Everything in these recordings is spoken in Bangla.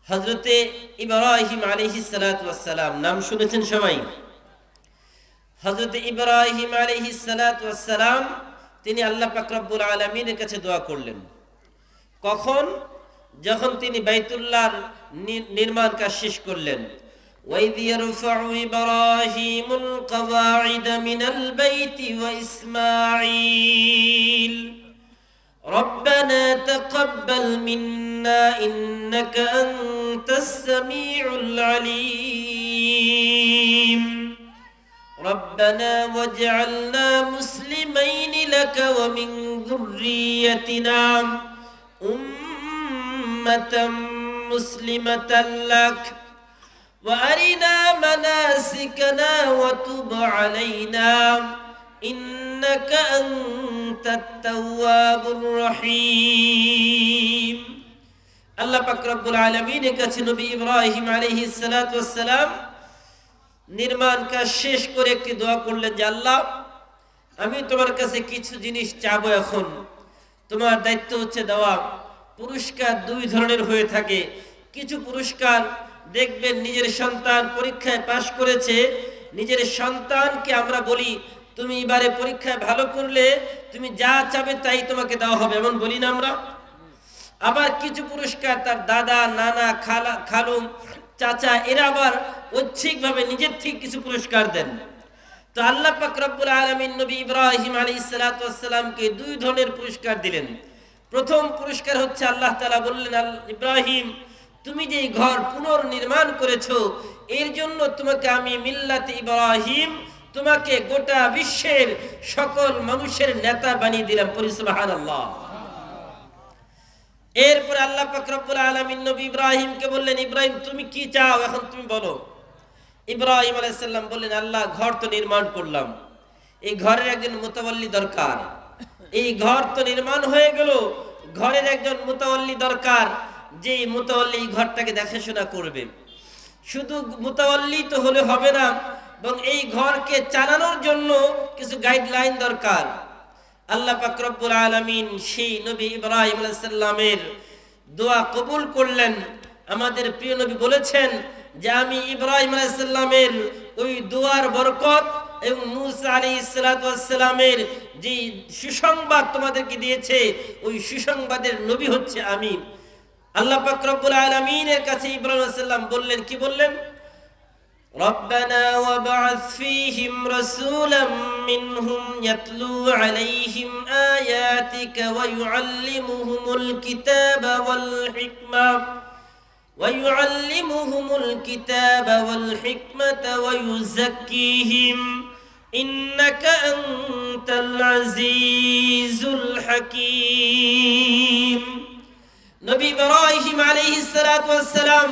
হযরতে ইব্রাহিম আলাইহিস সালাতু ওয়াস সালাম নাম শুনেছেন সবাই। হযরতে ইব্রাহিম আলাইহিস সালাতু ওয়াস সালাম তিনি আল্লাহ পাক রব্বুল আলামিনের কাছে দোয়া করলেন। কখন? যখন তিনি বাইতুল্লাহর নির্মাণ কাজ শেষ করলেন। وَإِذْ يَرْفَعُ إِبْرَاهِيمُ الْقَوَاعِدَ مِنَ الْبَيْتِ وَإِسْمَاعِيلُ رَبَّنَا تَقَبَّلْ مِنَّا إِنَّكَ أَنْتَ السَّمِيعُ الْعَلِيمُ رَبَّنَا وَاجْعَلْنَا مُسْلِمَيْنِ لَكَ وَمِنْ ذُرِّيَّتِنَا أُمَّةً مُسْلِمَةً لَكَ وَأَرِنَا مَنَاسِكَنَا وَتُبْ عَلَيْنَا إِنَّكَ أَنْتَ التَّوَّابُ الرَّحِيمُ। আল্লাহ পাক রব্বুল আলামিনের কাছে নবী ইব্রাহিম আলাইহিস সালাতু ওয়াস সালাম নির্মাণ কাজ শেষ করে একটি দোয়া করলেন যে আল্লাহ, আমি তোমার কাছে কিছু জিনিস চাবো। এখন তোমার দায়িত্ব হচ্ছে দেওয়া। পুরস্কার দুই ধরনের হয়ে থাকে। কিছু পুরস্কার দেখবেন নিজের সন্তান পরীক্ষায় পাশ করেছে, নিজের সন্তানকে আমরা বলি তুমি এবারে পরীক্ষায় ভালো করলে তুমি যা চাবে তাই তোমাকে দেওয়া হবে, এমন বলি না আমরা? আবার কিছু পুরস্কার তার দাদা, নানা, খালুম, চাচা এরা আবার ঐচ্ছিকভাবে নিজের থেকে কিছু পুরস্কার দেন। তো আল্লাহ পাক রব্বুল আলামিন নবী ইব্রাহিম আলাইহিস সালাতু ওয়াস সালামকে দুই ধরনের পুরস্কার দিলেন। প্রথম পুরস্কার হচ্ছে আল্লাহ তাআলা বললেন, ইব্রাহিম তুমি যে ঘর পুনর্নির্মাণ করেছো এর জন্য তোমাকে আমি মিল্লাতে ইব্রাহিম, তোমাকে গোটা বিশ্বের সকল মানুষের নেতা বানিয়ে দিলাম। পড়ি সুবহানাল্লাহ। এরপর আল্লাহ পাক রব্বুল আলামিন নবী ইব্রাহিমকে বললেন, ইব্রাহিম তুমি কি চাও এখন তুমি বলো। ইব্রাহিম আলাইহিস সালাম বললেন, আল্লাহ ঘর তো নির্মাণ করলাম, এই ঘরের একজন মুতাওয়াল্লি দরকার। এই ঘর তো নির্মাণ হয়ে গেল, ঘরের একজন মুতাওয়াল্লি দরকার, যে মুতাওয়াল্লি ঘরটাকে দেখাশোনা করবে। শুধু মুতাওয়াল্লি তো হলে হবে না, এবং এই ঘরকে চালানোর জন্য কিছু গাইডলাইন দরকার। আল্লাহ পাক রব্বুল আলামিন সেই নবী ইব্রাহিম আলাইহিস সালামের দোয়া কবুল করলেন। আমাদের প্রিয় নবী বলেছেন যে আমি ইব্রাহিম আলাইহিস সালামের ওই দোয়ার বরকত এবং মুসা আলাইহিস সালামের যে সুসংবাদ তোমাদেরকে দিয়েছে ওই সুসংবাদের নবী হচ্ছে আমি। আল্লাহ পাক রব্বুল আলামিনের কাছে ইব্রাহিম আলাইহিস সালাম বললেন, কি বললেন? ربنا وابعث فيهم رسولا منهم يتلو عليهم آياتك ويعلمهم الكتاب والحكمة ويزكيهم إنك أنت العزيز الحكيم। নবী ইব্রাহিম আলাইহিস সালাতু ওয়াস সালাম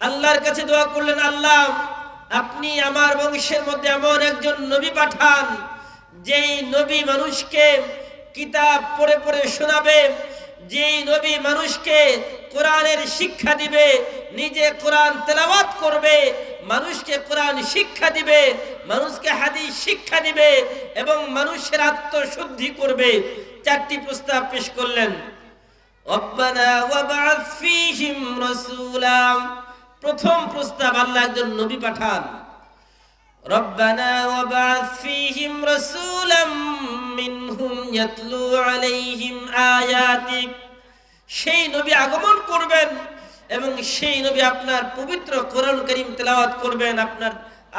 আল্লাহর কাছে দোয়া করলেন, আল্লাহ আপনি আমার বংশের মধ্যে এমন একজন নবী পাঠান, যেই নবী মানুষকে কিতাব পড়ে পড়ে শোনাবে, যেই নবী মানুষকে কোরআনের শিক্ষা দিবে, নিজে কোরআন তেলাওয়াত করবে, মানুষকে কোরআন শিক্ষা দিবে, মানুষকে হাদিস শিক্ষা দিবে এবং মানুষের আত্মশুদ্ধি করবে। চারটি প্রস্তাব পেশ করলেন। রব্বানা ওয়াবআথ ফীহিম রাসূলা, প্রথম প্রস্তাব আল্লাহ একজন নবী পাঠান। রব্বানা ওয়াবআথ ফীহিম রাসূলাম মিনহুম ইয়াতলু আলাইহিম আয়াতিক, সেই নবী আগমন করবেন এবং সেই নবী আপনার পবিত্র কোরআন কারীম তেলাওয়াত করবেন।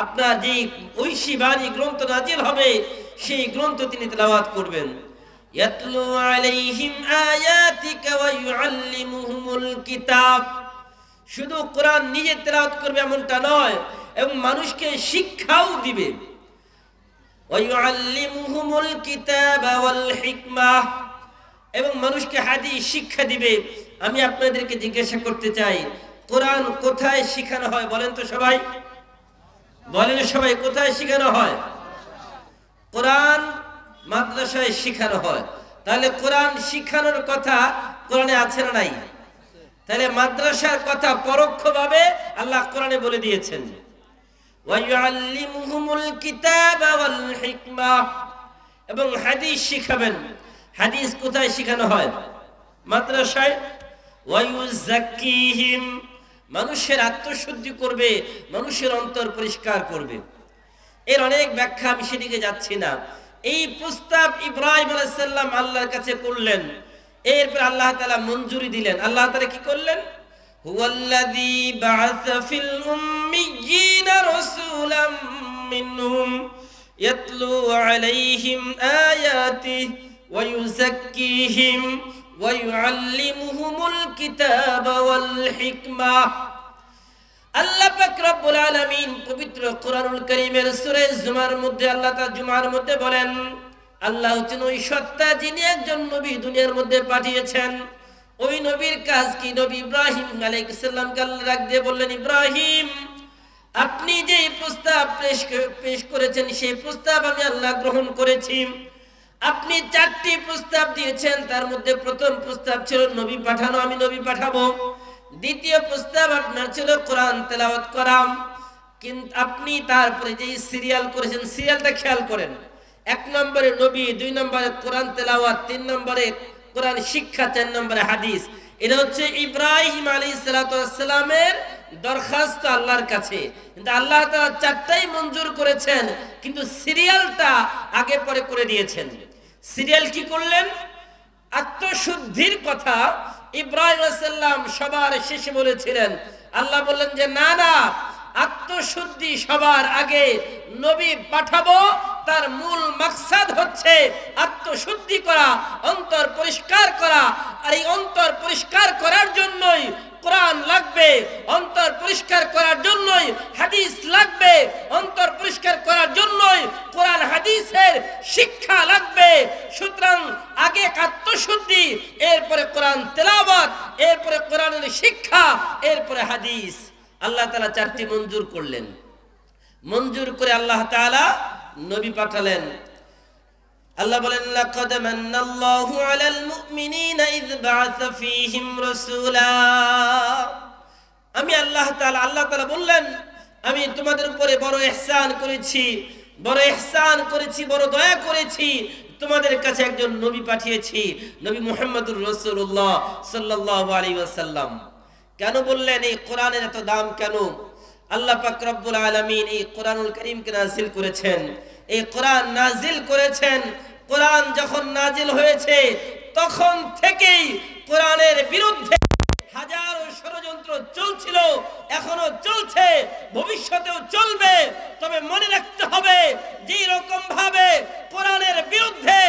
আপনার যে ঐশী বাণী গ্রন্থ নাজিল হবে সেই গ্রন্থ তিনি তেলাওয়াত করবেন। ইয়াতলু আলাইহিম আয়াতিকা ওয়া ইউআল্লিমুহুমুল কিতাব, শুধু কোরআন নিজে তেলাওয়াত করবে এমনটা নয়, এবং মানুষকে শিক্ষাও দিবে। ওয়া ইউআল্লিমুহুমুল কিতাবা ওয়াল হিকমাহ, এবং মানুষকে হাদিস শিক্ষা দিবে। আমি আপনাদেরকে জিজ্ঞাসা করতে চাই, কোরআন কোথায় শেখানো হয় বলেন তো সবাই? বলেন সবাই, কোথায় শেখানো হয়? কোরআন মাদ্রাসায় শেখানো হয়। তাহলে কোরআন শিখানোর কথা কোরআনে আছে না নাই? তাহলে মাদ্রাসার কথা পরোক্ষভাবে আল্লাহ কোরআনে বলে দিয়েছেন। ওয়া ইউআল্লিমুহুমুল কিতাবা ওয়াল হিকমাহ, এবং হাদিস শিখাবেন। হাদিস কোথায় শেখানো হয়? মাদ্রাসায়। ওয়া ইউযাক্কিহিম, মানুষের আত্মশুদ্ধি করবে, মানুষের অন্তর পরিষ্কার করবে। এর অনেক ব্যাখ্যা, আমি সেদিকে যাচ্ছি না। এই প্রস্তাব ইব্রাহিম আলাইহিস সালাম আল্লাহর কাছে করলেন, এরপর আল্লাহ তাআলা মঞ্জুরি দিলেন। আল্লাহ তাআলা কি করলেন? হুয়াল্লাযী বা'আসা ফিল উম্মিয়্যিনা রাসূলাম মিনহুম ইয়াতলু আলাইহিম আয়াতিহি ওয়া ইউযাক্কিহিম ওয়া ইউআল্লিমুহুমুল কিতাবা ওয়াল হিকমা। আল্লাহ পাক রব্বুল আলামিন পবিত্র কোরআনুল কারীমের সূরা জুমার মধ্যে আল্লাহ তাআলা জুমার মধ্যে বলেন, আল্লাহ হচ্ছেন ওই সত্তা যিনি একজন নবী দুনিয়ার মধ্যে পাঠিয়েছেন। ওই নবীর কাজ কি? নবী ইব্রাহিম আলাইহিস সালামকে আল্লাহ ডাক দিয়ে বললেন, ইব্রাহিম, আপনি যে প্রস্তাব পেশ করেছেন সেই প্রস্তাব আমি আল্লাহ গ্রহণ করেছি। আপনি 4টি প্রস্তাব দিয়েছেন, তার মধ্যে প্রথম প্রস্তাব ছিল নবী পাঠানো, আমি নবী পাঠাবো। দ্বিতীয় প্রস্তাব আপনার ছিল কোরআন তেলাওয়াত করা, কিন্তু আপনি তারপরে যে সিরিয়াল করেছেন, সিরিয়ালটা খেয়াল করেন। 1 নম্বরে নবী, 2 নম্বরে কোরআন তেলাওয়াত, 3 নম্বরে কোরআন শিক্ষা, 4 নম্বরে হাদিস। এটা হচ্ছে ইব্রাহিম আলাইহিস সালামের দরখাস্ত আল্লাহর কাছে। কিন্তু আল্লাহ তাআলা 4টাই মঞ্জুর করেছেন, কিন্তু সিরিয়ালটা আগে পরে করে দিয়েছেন। সিরিয়াল কি করলেন? আত্মশুদ্ধির কথা ইব্রাহিম আলাইহিস সালাম সবার শেষে বলেছিলেন। আল্লাহ বললেন যে না না, আত্মশুদ্ধি সবার আগে, নবী পাঠাবো তার মূল মাকসাদ হচ্ছে আত্মশুদ্ধি করা, অন্তর পরিষ্কার করা। আর এই অন্তর পরিষ্কার করার জন্যই কোরআন লাগবে, অন্তর পরিষ্কার করার জন্যই হাদিস লাগবে, অন্তর পরিষ্কার করার জন্যই কোরআন হাদিসের শিক্ষা লাগবে। সুতরাং আগে আত্মশুদ্ধি, এরপরে কোরআন তেলাওয়াত, এরপরে কোরআনের শিক্ষা, এরপরে হাদিস। আল্লাহ তাআলা 4টি মঞ্জুর করলেন। মঞ্জুর করে আল্লাহ তাআলা নবী পাঠালেন। আল্লাহ বলেন, লাকাদ মান্নাল্লাহু আলাল মুমিনিনা ইয বা'আসা ফীহিম রাসূলা। আমি আল্লাহ তাআলা বললেন, আমি তোমাদের উপরে বড় ইহসান করেছি, বড় ইহসান করেছি, বড় দয়া করেছি, তোমাদের কাছে একজন নবী পাঠিয়েছি, নবী মুহাম্মদুর রাসূলুল্লাহ সাল্লাল্লাহু আলাইহি ওয়াসাল্লাম। কেন বললেন? এই কোরআনের এত দাম কেন? আল্লাহ পাক রব্বুল আলামিন এই কোরআনুল কারীমকে নাযিল করেছেন। এই কোরআন নাযিল করেছেন, কোরআন যখন নাযিল হয়েছে তখন থেকেই কোরআনের বিরুদ্ধে হাজারো ষড়যন্ত্র চলছিল, এখনো চলছে, ভবিষ্যতেও চলবে। তবে মনে রাখতে হবে যে এরকম ভাবে কোরআনের বিরুদ্ধে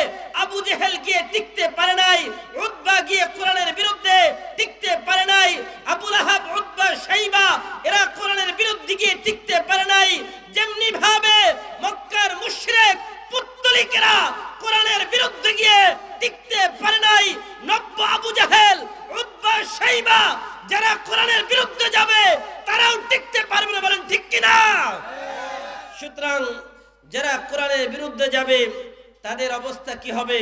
আবু জেহেল গিয়ে টিকতে পারে নাই, উতবা গিয়ে কোরআনের বিরুদ্ধে টিকতে পারে নাই, আবু লাহাব, উতবা, শাইবা এরা কোরআনের বিরুদ্ধে গিয়ে টিকতে পারে নাই। যেমনি ভাবে মক্কার মুশরিক পুত্তলিকেরা কোরআনের বিরুদ্ধে গিয়ে টিকতে পারে নাই, নব্য আবু জেহেল, উতবা, শাইবা যারা কোরআনের বিরুদ্ধে যাবে তারাও টিকতে পারবে না। বলেন ঠিক কিনা? সুতরাং যারা কোরআনের বিরুদ্ধে যাবে তাদের অবস্থা কি হবে?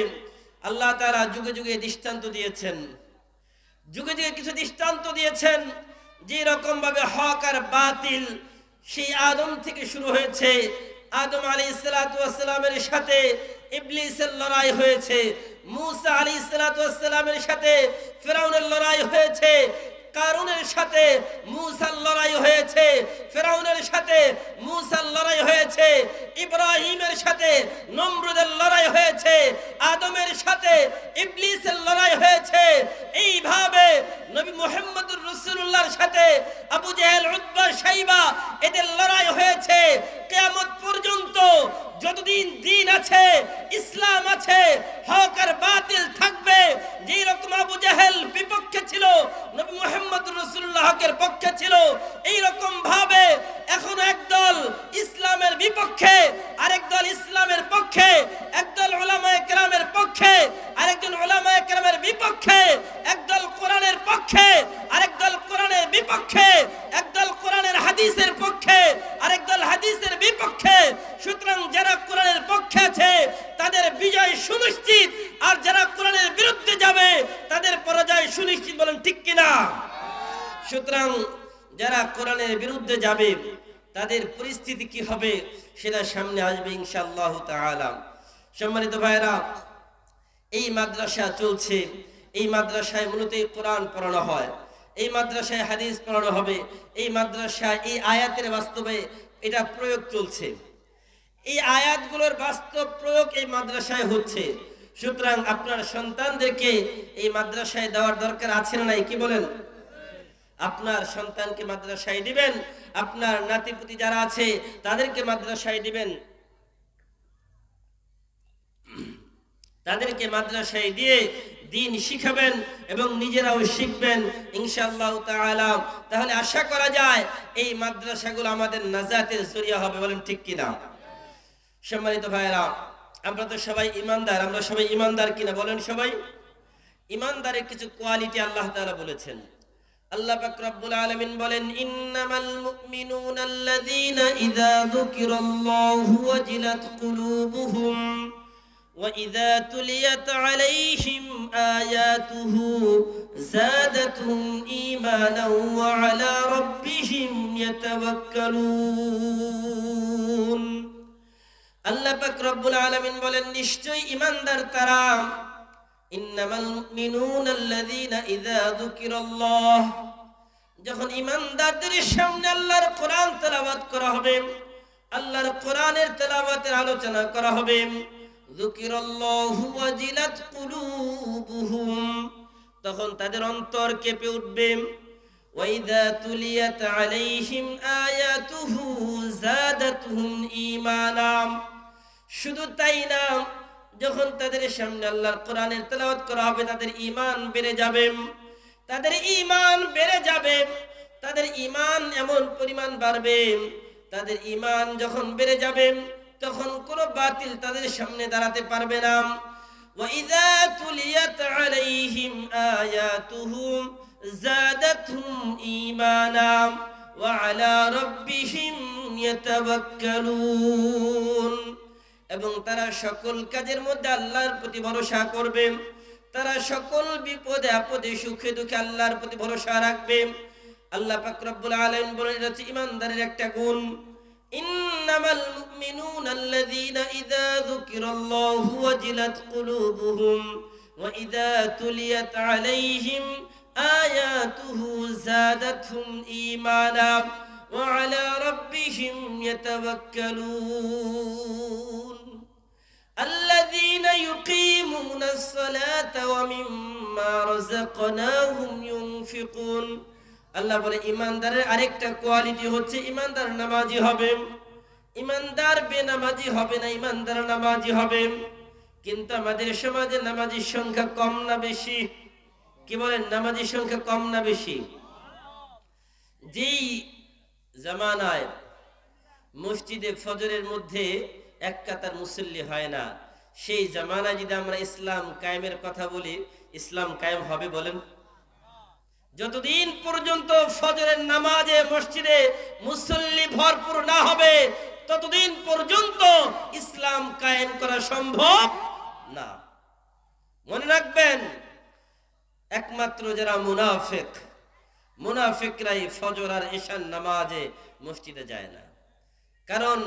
আল্লাহ তাআলা যুগে যুগে দৃষ্টান্ত দিয়েছেন, যুগে যুগে কিছু দৃষ্টান্ত দিয়েছেন। যে রকম ভাবে হক আর বাতিল সেই আদম থেকে শুরু হয়েছে। আদম আলাইহিস সালাতু ওয়াস সালামের সাথে ইবলিসের লড়াই হয়েছে, মূসা আলাইহিস সালাতু ওয়াস সালামের সাথে ফিরআউনের লড়াই হয়েছে, কারুনের সাথে মূসার লড়াই হয়েছে, ফিরআউনের সাথে মূসার লড়াই হয়েছে, ইব্রাহিমের সাথে নমরুদের লড়াই হয়েছে, আদমের সাথে ইবলিসের লড়াই হয়েছে। এইভাবে নবী মুহাম্মদুর রাসূলুল্লাহর সাথে আবু জেহেল, উতবা, শাইবা এদের লড়াই হয়েছে। কিয়ামত পর্যন্ত যতদিন দিন আছে, ইসলাম আছে, হক আর বাতিল থাকবে। যেই রকম আবু জেহেল বিপক্ষে ছিল, নবী মুহাম্মদুর রাসূলুল্লাহ হকের পক্ষে ছিল। এই রকম ভাবে এখন একদল ইসলামের বিপক্ষে, আরেক দল ইসলামের পক্ষে, একদল উলামায়ে কেরামের পক্ষে, আরেকজন উলামায়ে কেরামের বিপক্ষে, একদল কোরআনের পক্ষে, আরেক দল কোরআনের বিপক্ষে, একদল কোরআনের হাদিসের পক্ষে, আরেক দল হাদিসের বিপক্ষে। সুতরাং যারা কোরআনের পক্ষে আছে তাদের বিজয় সুনিশ্চিত, আর যারা কোরআনের বিরুদ্ধে যাবে তাদের পরাজয় সুনিশ্চিত। বলেন ঠিক কিনা? সুতরাং যারা কোরআনের বিরুদ্ধে যাবে তাদের পরিস্থিতি কি হবে সেটা সামনে আসবে ইনশাআল্লাহ তাআলা। সম্মানিত ভাইরা, এই মাদ্রাসা চলছে, এই মাদ্রাসায় মূলত কোরআন পড়ানো হয়। এই মাদ্রাসায় হাদিস পড়ানো হবে, এই মাদ্রাসায় এই আয়াতের বাস্তবে এটা প্রয়োগ চলছে, এই আয়াতগুলোর বাস্তব প্রয়োগ এই মাদ্রাসায় হচ্ছে। সুতরাং আপনার সন্তানদেরকে এই মাদ্রাসায় দেওয়ার দরকার আছে না নাই? কি বলেন? আপনার সন্তানকে মাদ্রাসায় দিবেন, আপনার নাতিপুতি যারা আছে তাদেরকে মাদ্রাসায় দিবেন, তাদেরকে মাদ্রাসায় দিয়ে দ্বীন শিখাবেন এবং নিজেরাও শিখবেন ইনশাআল্লাহ তাআলা। তাহলে আশা করা যায় এই মাদ্রাসাগুলো আমাদের নাজাতের জরিয়া হবে। বলেন ঠিক কিনা? সম্মানিত ভাইরা, আমরা তো সবাই ইমানদার, আমরা সবাই ইমানদার কিনা বলেন? সবাই ইমানদারের কিছু কোয়ালিটি আল্লাহ তাআলা বলেছেন। আল্লাহ পাক রব্বুল আলামিন বলেন, ইন্নামাল মুমিনুনা আল্লাযীনা ইযা যুকিরাল্লাহু ওয়াজিলাত কুলুবুহুম وَإِذَا تُلِيَتْ عَلَيْهِمْ آيَاتُهُ زَادَتْهُمْ إِيمَانًا وَعَلَى رَبِّهِمْ يَتَوَكَّلُونَ। আল্লাহ পাক রব্বুল আলামিন বলেন, নিশ্চয়ই ঈমানদার তারা, ইন্নামাল মুমিনুনা আল্লাযীনা ইযা যুকিরাল্লাহ, যখন ঈমানদারদের সামনে আল্লাহর কোরআন তেলাওয়াত করা হবে, আল্লাহর কোরআনের তেলাওয়াতের আলোচনা করা হবে, যুকিরাল্লাহু ওয়াজিলাত কুলুবুহুম, তখন তাদের অন্তর কেঁপে উঠবে। ওয়াইযা তুলিয়াত আলাইহিম আয়াতুহু যাদাতুহুম ঈমানা, শুধু তাই না, যখন তাদের সামনে আল্লাহর কোরআনের তেলাওয়াত করা হবে তাদের ঈমান বেড়ে যাবে, তাদের ঈমান বেড়ে যাবে, তাদের ঈমান এমন পরিমাণ বাড়বে, তাদের ঈমান যখন বেড়ে যাবে তখন কোনো বাতিল তাদের সামনে দাঁড়াতে পারবে না। ওয়াইযা তুলিয়াত আলাইহিম আয়াতুহু যাদাতহুম ঈমানা ওয়া আলা রাব্বিহিম ইয়াতাওয়াক্কালুন, এবং তারা সকল কাজের মধ্যে আল্লাহর প্রতি ভরসা করবে, তারা সকল বিপদে আপদে সুখে দুঃখে আল্লাহর প্রতি ভরসা রাখবে। আল্লাহ পাক রব্বুল আলামিন বলেন, এটা হচ্ছে ঈমানদারের একটা গুণ। ইন্নামাল মুমিনুনা আল্লাযীনা ইযা যুকিরাল্লাহু ওয়াজিলাত কুলুবুহুম ওয়া ইযা তুলিয়াত আলাইহিম আয়াতুহু যাদাতহুম ঈমানা ওয়া আলা রাব্বিহিম ইয়াতাওয়াক্কালুন আল্লাযীনা ইউকিমুনাস সালাতা ওয়া মিম্মা রাযাকনাহুম ইউনফিকুন। আল্লাহ বলে, ইমানদারের আরেকটা কোয়ালিটি হচ্ছে ইমানদার নামাজি হবে। ইমানদার বেনামাজি হবে না, ইমানদার নামাজি হবে। কিন্তু আমাদের সমাজে নামাজির সংখ্যা কম না বেশি? কি বলেন, নামাজির সংখ্যা কম না বেশি? যেই জামানায় মসজিদে ফজরের মধ্যে এক কাতার মুসল্লি হয় না, সেই জামানায় যদি আমরা ইসলাম কায়েমের কথা বলি, ইসলাম কায়েম হবে? বলেন। যতদিন পর্যন্ত ফজরের নামাজে মসজিদে মুসল্লি ভরপুর না হবে ততদিন পর্যন্ত ইসলাম কায়েম করা সম্ভব না। মনে রাখবেন, একমাত্র যারা মুনাফিক, মুনাফিকরাই ফজর আর ইশার নামাজে মসজিদে যায় না। কারণ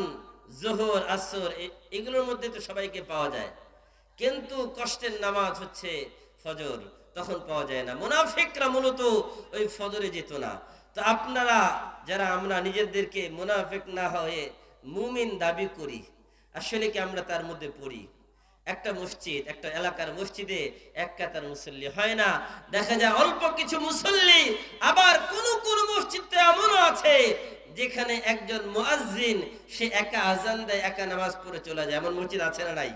যোহর আসর এগুলোর মধ্যে তো সবাইকে পাওয়া যায়, কিন্তু কষ্টের নামাজ হচ্ছে ফজর, তখন পাওয়া যায় না। মুনাফিকরা মূলত ওই ফজরে যেত না। তো আপনারা যারা আমরা নিজেদেরকে মুনাফিক না হয়ে মুমিন দাবি করি, আসলে কি আমরা তার মধ্যে পড়ি? একটা মসজিদ, একটা এলাকার মসজিদে এক কাতার মুসল্লি হয় না, দেখা যায় অল্প কিছু মুসল্লি। আবার কোন কোন মসজিদে এমনও আছে যেখানে একজন মুয়াজ্জিন সে একা আজান দেয়, একা নামাজ পড়ে চলে যায়। এমন মসজিদ আছে না নাই?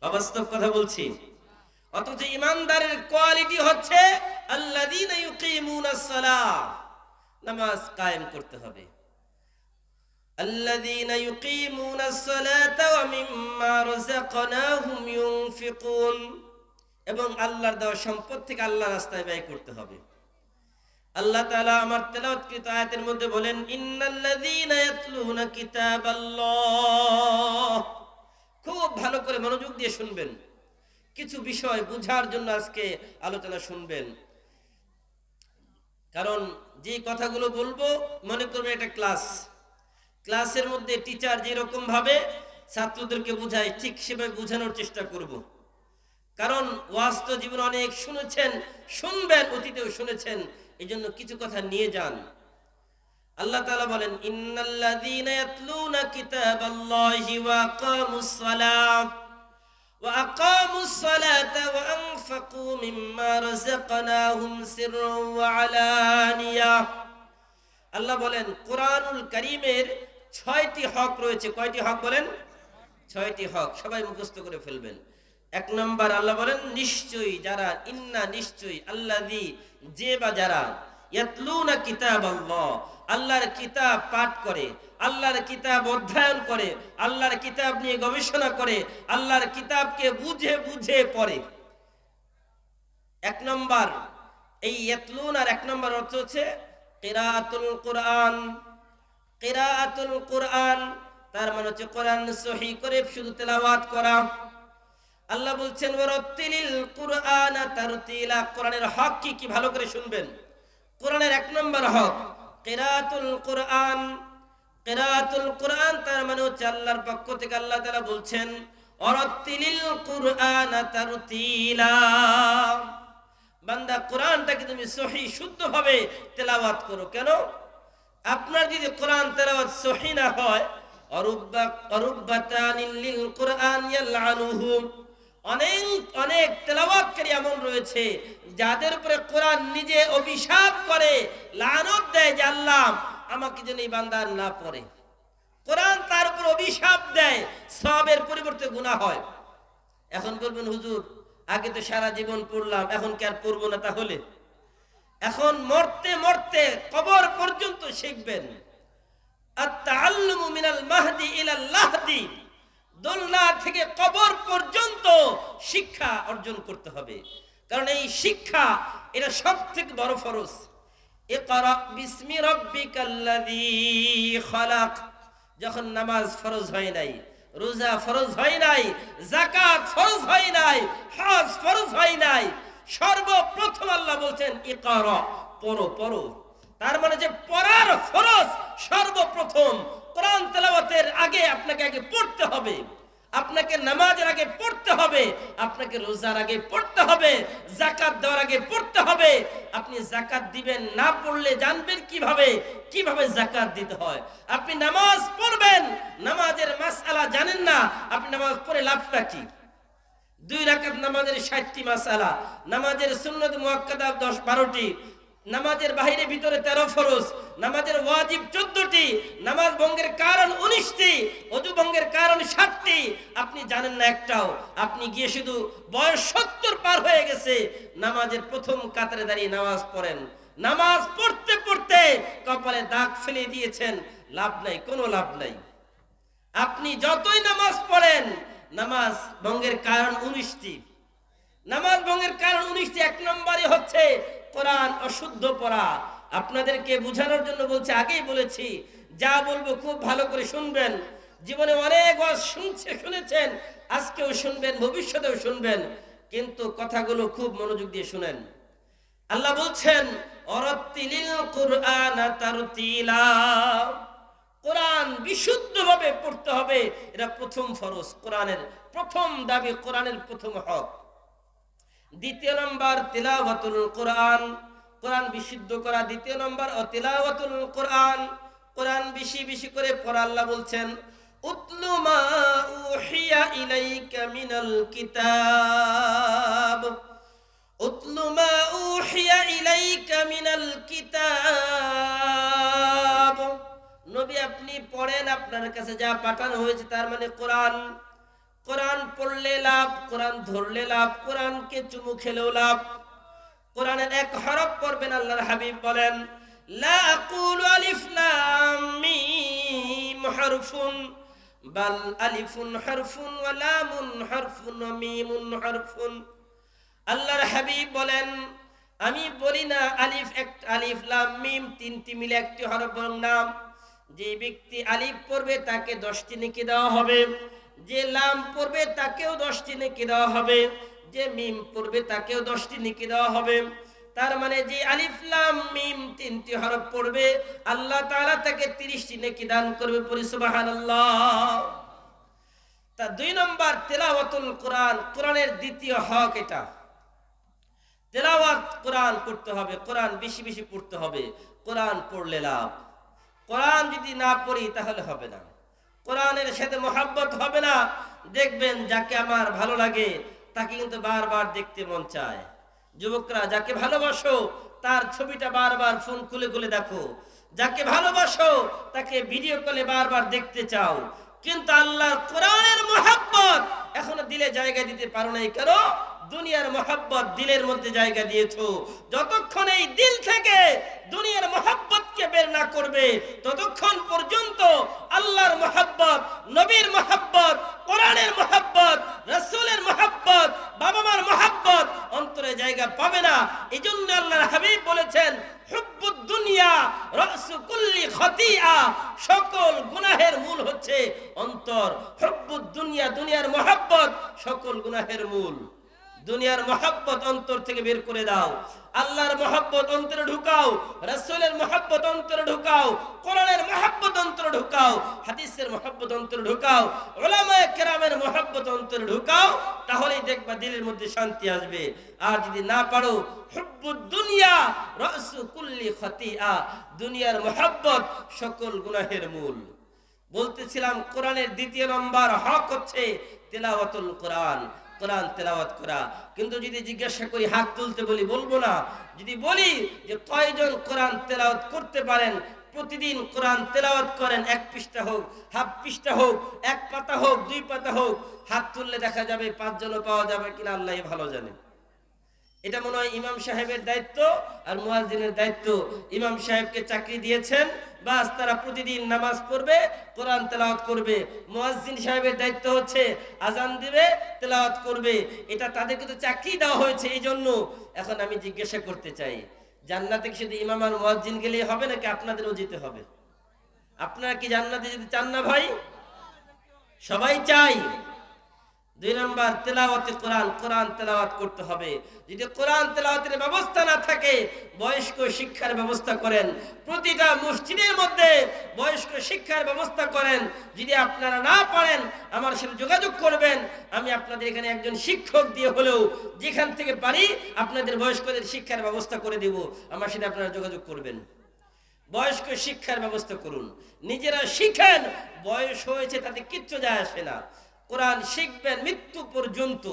অবাস্তব কথা বলছি। অথচ ইমানদারের কোয়ালিটি হচ্ছে আল্লাযীনা ইউকিমুনাস সালাহ, নামাজ কায়েম করতে হবে। আল্লাযীনা ইউকিমুনাস সালাতা ওয়া মিম্মা রাযাকনাহুম ইউনফিকুন, এবং আল্লাহর দেওয়া সম্পদ থেকে আল্লাহর রাস্তায় ব্যয় করতে হবে। আল্লাহ তাআলা আমার তেলাওয়াতকৃত আয়াতের মধ্যে বলেন, ইন্নাল্লাযীনা ইয়াতলুনা কিতাবাল্লাহ। খুব ভালো করে মনোযোগ দিয়ে শুনবেন, কিছু বিষয় বুঝার জন্য আজকে আলোচনা শুনবেন। কারণ যে কথাগুলো বলবো মনে করবেন এটা ক্লাসের মধ্যে টিচার যেরকম ভাবে ছাত্রদেরকে বোঝায় ঠিক সেভাবে বোঝানোর চেষ্টা করব। কারণ ওয়াজ তো জীবন অনেক শুনেছেন, শুনবেন, অতীতেও শুনেছেন, এজন্য কিছু কথা নিয়ে যান। আল্লাহ তাআলা বলেন, ইন্নাল্লাযীনা ইয়াতলুনা কিতাবাল্লাহি ওয়া আকামুস সালাহ ওয়া আকামুস সালাতা ওয়া আনফাকু মিম্মা রাযাকনাহুম সিররান ওয়া আলানিয়া। আল্লাহ বলেন, কোরআনুল কারীমের 6টি হক রয়েছে। কয়টি হক বলেন? 6টি হক। সবাই মুখস্থ করে ফেলবেন। 1 নম্বর আল্লাহ বলেন, নিশ্চয়ই যারা, ইন্না নিশ্চয়ই, আল্লাযী যে বা যারা, ইয়াতলুনা কিতাবাল্লাহ আল্লাহর কিতাব পাঠ করে, আল্লাহর কিতাব অধ্যয়ন করে, আল্লাহর কিতাব নিয়ে গবেষণা করে, আল্লাহর কিতাবকে বুঝে বুঝে পড়ে। 1 নম্বর এই ইয়াতলুনার 1 নম্বর অর্থ হচ্ছে কিরাআতুল কোরআন। কিরাআতুল কোরআন তার মানে হচ্ছে কোরআন সহিহ করে শুধু তেলাওয়াত করা। আল্লাহ বলছেন, ওয়ারাত্তিলিল কুরআনা তারতিলা। কোরআনের হক কি কি ভালো করে শুনবেন। কোরআনের 1 নম্বর হক কিরাআতুল কোরআন। কিরাআতুল কোরআন তার মানে হচ্ছে আল্লাহর পক্ষ থেকে আল্লাহ তাআলা বলছেন, ওয়ারাত্তিলিল কুরআনা তারতিলা। বান্দা, কোরআনটাকে তুমি সহিহ শুদ্ধভাবে তেলাওয়াত করো। কেন? আপনার যদি কোরআন তেলাওয়াত সহিহ না হয়, অরুব্বাতানিল লিল কুরআন ইয়ালআনুহুম, অনেক তেলাওয়াতকারী এমন রয়েছে যাদের উপরে কোরআন নিজে অভিশাপ করে, লানত দেয় যে আল্লাহ আমাকে যেন এই বান্দা না পড়ে। কোরআন তার উপর অভিশাপ দেয়, সওয়াবের পরিবর্তে গুনাহ হয়। এখন বলবেন, হুজুর আগে তো সারা জীবন পড়লাম, এখন কি আর পড়বো না? তাহলে এখন মরতে মরতে কবর পর্যন্ত শিখবেন। আত-তাআল্লুমু মিনাল মাহদি ইলাল লাহদি, দোলনা থেকে কবর পর্যন্ত শিক্ষা অর্জন করতে হবে। কারণ এই শিক্ষা এটা সবথেকে বড় ফরজ। ইকরা বিসমি রাব্বিকাল্লাযী খালাক। যখন নামাজ ফরজ হয় নাই, রোজা ফরজ হয় নাই, যাকাত ফরজ হয় নাই, হজ ফরজ হয় নাই, সর্বপ্রথম আল্লাহ বলছেন ইকরা, পড়ো পড়ো। তার মানে যে পড়ার ফরজ সর্বপ্রথম। কোরআন তেলাওয়াতের আগে আপনাকে আগে পড়তে হবে, আপনাকে নামাজের আগে পড়তে হবে, আপনাকে রোজার আগে পড়তে হবে, যাকাত দেওয়ার আগে পড়তে হবে। আপনি যাকাত দিবেন না পড়লে জানবেন কিভাবে যাকাত দিতে হয়। আপনি নামাজ পড়বেন, নামাজের মাসআলা জানেন না, আপনি নামাজ পড়ে লাভটা কি? 2 রাকাত নামাজের 60টি মাসআলা, নামাজের সুন্নাত মুআক্কাদা 10-12টি, নামাজের বাহিরে ভিতরে 13 ফরজ, নামাজের ওয়াজিব 14টি, নামাজ ভঙ্গের কারণ 19টি, ওযু ভঙ্গের কারণ 7টি। আপনি জানেন না একটাও। আপনি গিয়ে শুধু বয়স 70 পার হয়ে গেছে, নামাজের প্রথম কাতারে দাঁড়িয়ে নামাজ পড়েন। নামাজ পড়তে পড়তে কপালে দাগ ফেলে দিয়েছেন, লাভ নাই, কোনো লাভ নাই। আপনি যতই নামাজ পড়েন, নামাজ ভঙ্গের কারণ 19টি। নামাজ ভঙ্গের কারণ 19টি। 1 নম্বরই হচ্ছে কোরআন অশুদ্ধ পড়া। আপনাদেরকে বোঝানোর জন্য বলছি, আগেই বলেছি, যা বলবো খুব ভালো করে শুনবেন। জীবনে অনেক ওয়াজ শুনেছেন, আজকেও শুনবেন, ভবিষ্যতেও শুনবেন, কিন্তু কথাগুলো খুব মনোযোগ দিয়ে শুনেন। আল্লাহ বলছেন, ওয়ারাত্তিলিল কুরআনা তারতিলা। কোরআন বিশুদ্ধভাবে পড়তে হবে, এটা প্রথম ফরজ, কোরআনের প্রথম দাবি, কোরআনের প্রথম হক। 2 নম্বর তিলাওয়াতুল কোরআন, কোরআন বিশুদ্ধ করা। 2 নম্বর তিলাওয়াতুল কোরআন, কোরআন বেশি বেশি করে পড়া। আল্লাহ বলছেন, উতলু মা উহিয়া ইলাইকা মিনাল কিতাব, উতলু মা উহিয়া ইলাইকা মিনাল কিতাব। নবী আপনি পড়েন, আপনার কাছে যা পাঠানো হয়েছে, তার মানে কোরআন। কোরআন পড়লে লাভ, কোরআন ধরলে লাভ, কোরআনকে চুমু খেলেও লাভ। কোরআনের 1 হরফ পড়বেন। আল্লাহর হাবিব বলেন, লা আকুলু আলিফ লাম মিম হারফুন বাল আলিফুন হারফুন ওয়া লামুন হারফুন ওয়া মিমুন হারফুন। আল্লাহর হাবিব বলেন, আমি বলি না আলিফ লাম মিম 3টি মিলে একটি হরফ বরং নাম। যে ব্যক্তি আলিফ পড়বে তাকে 10টি নেকি দেওয়া হবে, যে লাম পড়বে তাকেও 10টি নেকি দেওয়া হবে, যে মিম পড়বে তাকেও 10টি নেকি দেওয়া হবে। তার মানে যে আলিফ লাম মিম 3টি হরফ পড়বে, আল্লাহ তাআলা তাকে 30টি নেকি দান করবে। পড়ি সুবহানাল্লাহ। তা 2 নম্বর তেলাওয়াতুল কোরআন, কোরআনের দ্বিতীয় হক এটা। তেলাওয়াত কোরআন করতে হবে, কোরআন বেশি বেশি পড়তে হবে। কোরআন পড়লে লাভ, কোরআন যদি না পড়ি তাহলে হবে না, কোরআনের সাথে মহব্বত হবে না। দেখবেন যাকে আমার ভালো লাগে তাকে কিন্তু বারবার দেখতে মন চায়। যুবকরা, যাকে ভালোবাসো তার ছবিটা বারবার ফোন খুলে খুলে দেখো, যাকে ভালোবাসো তাকে ভিডিও কলে বারবার দেখতে চাও। কিন্তু আল্লাহর কোরআনের মহব্বত এখনো দিলে জায়গা দিতে পারো নাই। কেন? দুনিয়ার মহব্বত দিলের মধ্যে জায়গা দিয়েছো। যতক্ষণ এই দিল থেকে দুনিয়ার মহব্বতকে বের না করবে ততক্ষণ পর্যন্ত আল্লাহর মহব্বত, নবীর মহব্বত, কোরআনের মহব্বত, রাসূলের মহব্বত, বাবা মার মহব্বত অন্তরে জায়গা পাবে না। এই জন্য আল্লাহর হাবিব বলেছেন, হুব্বুদ দুনিয়া রাসু কুল্লি খতিআ, সকল গুনাহের মূল হচ্ছে অন্তর। হুব্বুদ দুনিয়া, দুনিয়ার মহব্বত সকল গুনাহের মূল। দুনিয়ার মহব্বত অন্তর থেকে বের করে দাও, আল্লাহর মহব্বত অন্তরে ঢুকাও, রাসূলের মহব্বত অন্তরে ঢুকাও, কোরআনের মহব্বত অন্তরে ঢুকাও, হাদিসের মহব্বত অন্তরে ঢুকাও, উলামায়ে কেরামের মহব্বত অন্তরে ঢুকাও, তাহলেই দেখবা দিলের মধ্যে শান্তি আসবে। আর যদি না পারো, হুব্বুদ দুনিয়া রাসু কুল্লি খতিআ, দুনিয়ার মহব্বত সকল গুনাহের মূল। বলতেছিলাম কোরআনের দ্বিতীয় নম্বর হক হচ্ছে তেলাওয়াতুল কোরআন, কোরআন তেলাওয়াত করা। কিন্তু যদি জিজ্ঞাসা করি, হাত তুলতে বলি, বলবো না। যদি বলি যে কয়জন কোরআন তেলাওয়াত করতে পারেন, প্রতিদিন কোরআন তেলাওয়াত করেন, 1 পৃষ্ঠা হোক, হাফ পৃষ্ঠা হোক, 1 পাতা হোক, 2 পাতা হোক, হাত তুললে দেখা যাবে 5 জনও পাওয়া যাবে কিনা আল্লাহই ভালো জানে। এটা মনে হয় ইমাম সাহেবের দায়িত্ব আর মুয়াজ্জিনের দায়িত্ব। ইমাম সাহেবকে চাকরি দিয়েছেন, বাস তারা প্রতিদিন নামাজ পড়বে, কোরআন তেলাওয়াত করবে। মুয়াজ্জিন সাহেবের দায়িত্ব হচ্ছে আজান দিবে, তেলাওয়াত করবে। এটা তাদেরকে তো চাকরি দেওয়া হয়েছে। এই জন্য এখন আমি জিজ্ঞাসা করতে চাই, জান্নাতে কি শুধু ইমাম আর মুয়াজ্জিন গেলেই হবে নাকি আপনাদেরও যেতে হবে? আপনারা কি জান্নাতে যেতে চান না ভাই? সবাই চাই। 2 নম্বর তেলাওয়াতে কোরআন, কোরআন তেলাওয়াত করতে হবে। যদি কোরআন তেলাওয়াতের ব্যবস্থা না থাকে, বয়স্ক শিক্ষার ব্যবস্থা করেন। প্রতিটা মসজিদের মধ্যে বয়স্ক শিক্ষার ব্যবস্থা করেন। যদি আপনারা না পারেন, আমার সাথে যোগাযোগ করবেন। আমি আপনাদের এখানে একজন শিক্ষক দিয়ে হলেও যেখান থেকে পারি আপনাদের বয়স্কদের শিক্ষার ব্যবস্থা করে দেব। আমার সাথে আপনারা যোগাযোগ করবেন। বয়স্ক শিক্ষার ব্যবস্থা করুন, নিজেরা শিখেন। বয়স হয়েছে তাতে কিচ্ছু যায় আসে না, কোরআন শিখবেন মৃত্যু পর্যন্ত,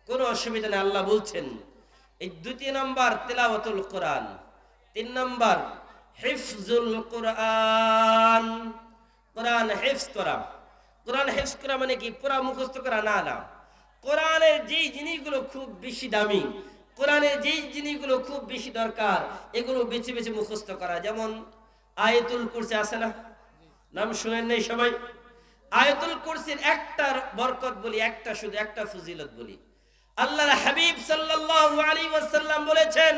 কোনো অসুবিধা নেই। আল্লাহ বলছেন। এই 2 নম্বর তেলাওয়াতুল কোরআন। 3 নম্বর হিফজুল কোরআন, কোরআন হিফজ করা। কোরআন হিফজ করা মানে কি পুরা মুখস্থ করা না, না। কোরআনের যেই জিনিসগুলো খুব বেশি দামি, কোরআনের যেই জিনিসগুলো খুব বেশি দরকার, এগুলো বেছে বেছে মুখস্থ করা। যেমন আয়াতুল কুরসি আছে না, নাম শুনেন নাই সবাই? আয়াতুল কুরসির একটার বরকত বলি, একটা শুধু একটা ফজিলত বলি। আল্লাহর হাবিব সাল্লাল্লাহু আলাইহি ওয়াসাল্লাম বলেছেন,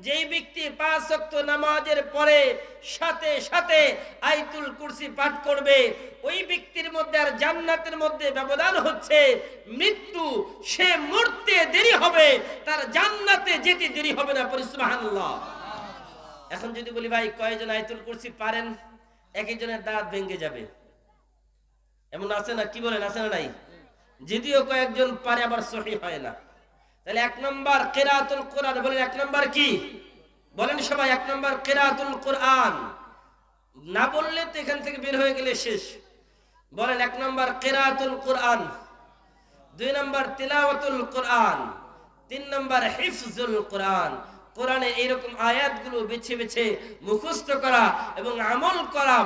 যেই ব্যক্তি 5 ওয়াক্ত নামাজের পরে সাথে সাথে আয়াতুল কুরসি পাঠ করবে, ওই ব্যক্তির মধ্যে আর জান্নাতের মধ্যে ব্যবধান হচ্ছে মৃত্যু। সে মরতে দেরি হবে, তার জান্নাতে যেতে দেরি হবে না। পড়ি সুবহানাল্লাহ। এখন যদি বলি ভাই কয়জন আয়াতুল কুরসি পারেন, এক একজনের দাঁত ভেঙে যাবে। এমন আছে না? কি বলেন, আছে না নাই? যদিও কয়েকজন পারে, আবার সহিহ হয় না। তাহলে 1 নম্বর কিরাআতুল কোরআন। বলেন 1 নম্বর কি? বলেন সবাই 1 নম্বর কিরাআতুল কোরআন। না বললে তো এখান থেকে বের হয়ে গেলে শেষ। বলেন 1 নম্বর কিরাআতুল কোরআন, 2 নম্বর তিলাওয়াতুল কোরআন, 3 নম্বর হিফজুল কোরআন। কোরআনে এইরকম আয়াতগুলো বেছে বেছে মুখস্থ করা এবং আমল করা।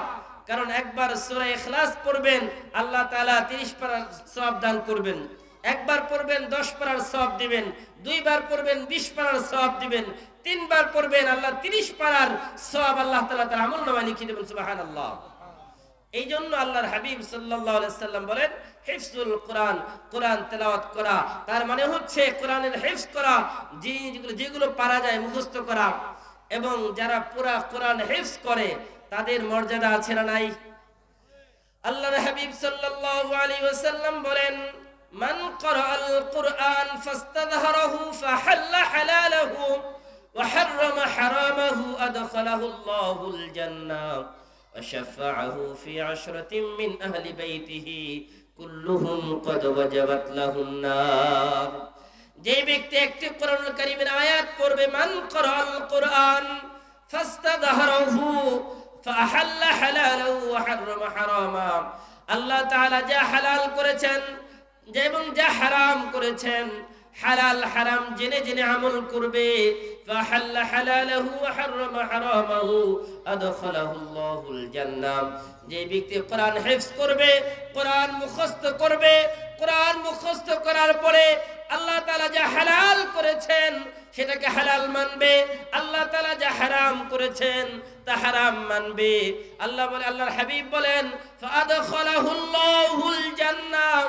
কারণ একবার সূরা ইখলাস পড়বেন, আল্লাহ তাআলা 30 পারার সওয়াব দান করবেন। একবার পড়বেন 10 পারার সওয়াব দিবেন। 2 বার পড়বেন 20 পারার সওয়াব দিবেন। 3 বার পড়বেন, আল্লাহ 30 পারার সওয়াব আল্লাহ তাআলা তার আমলনামায় লিখে দেবেন। সুবহানাল্লাহ। এই জন্য আল্লাহর হাবিব সাল্লাল্লাহু আলাইহি সাল্লাম বলেন, হিফজুল কোরআন, কোরআন তেলাওয়াত করা। তার মানে হচ্ছে কোরআনের হিফজ করা, যেগুলো পারা যায় মুখস্থ করা। এবং যারা পুরা কোরআন হিফজ করে তাদের মর্যাদা আছে না নাই? আল্লাহর হাবিব সাল্লাল্লাহু আলাইহি ওয়াসাল্লাম বলেন, মান ক্বারাআল কুরআন ফাস্তাযহারাহু ফাহাল্লা হালালাহু ওয়া হাররামা হারামাহু আদখালাহু আল্লাহুল জান্নাহ ওয়া শাফাআহু ফি 10 মিন আহলি বাইতিহি কুল্লুহুম কদ ওয়াজাবাত লাহুন নার। যে ব্যক্তি একটি কোরআনুল কারীমের আয়াত পড়বে, মান ক্বরাল কোরআন ফাস্তাযহারাহু ফাআহাল্লা হালালাহু ওয়া হাররামা হারামা, আল্লাহ তাআলা যা হালাল করেছেন এবং যা হারাম করেছেন, হালাল হারাম জেনে জেনে আমল করবে, ফাহাল্লা হালালাহু ওয়া হাররামা হারামাহু আদখালাহুল্লাহুল জান্নাহ। যে ব্যক্তি কোরআন হিফজ করবে, কোরআন মুখস্থ করবে, কোরআন মুখস্থ করার পরে আল্লাহ তাআলা যা হালাল করেছেন সেটাকে হালাল মানবে, আল্লাহ তাআলা যা হারাম করেছেন তা হারাম মানবে। আল্লাহর হাবিব বলেন ফাআদখালাহুল্লাহুল জান্নাহ,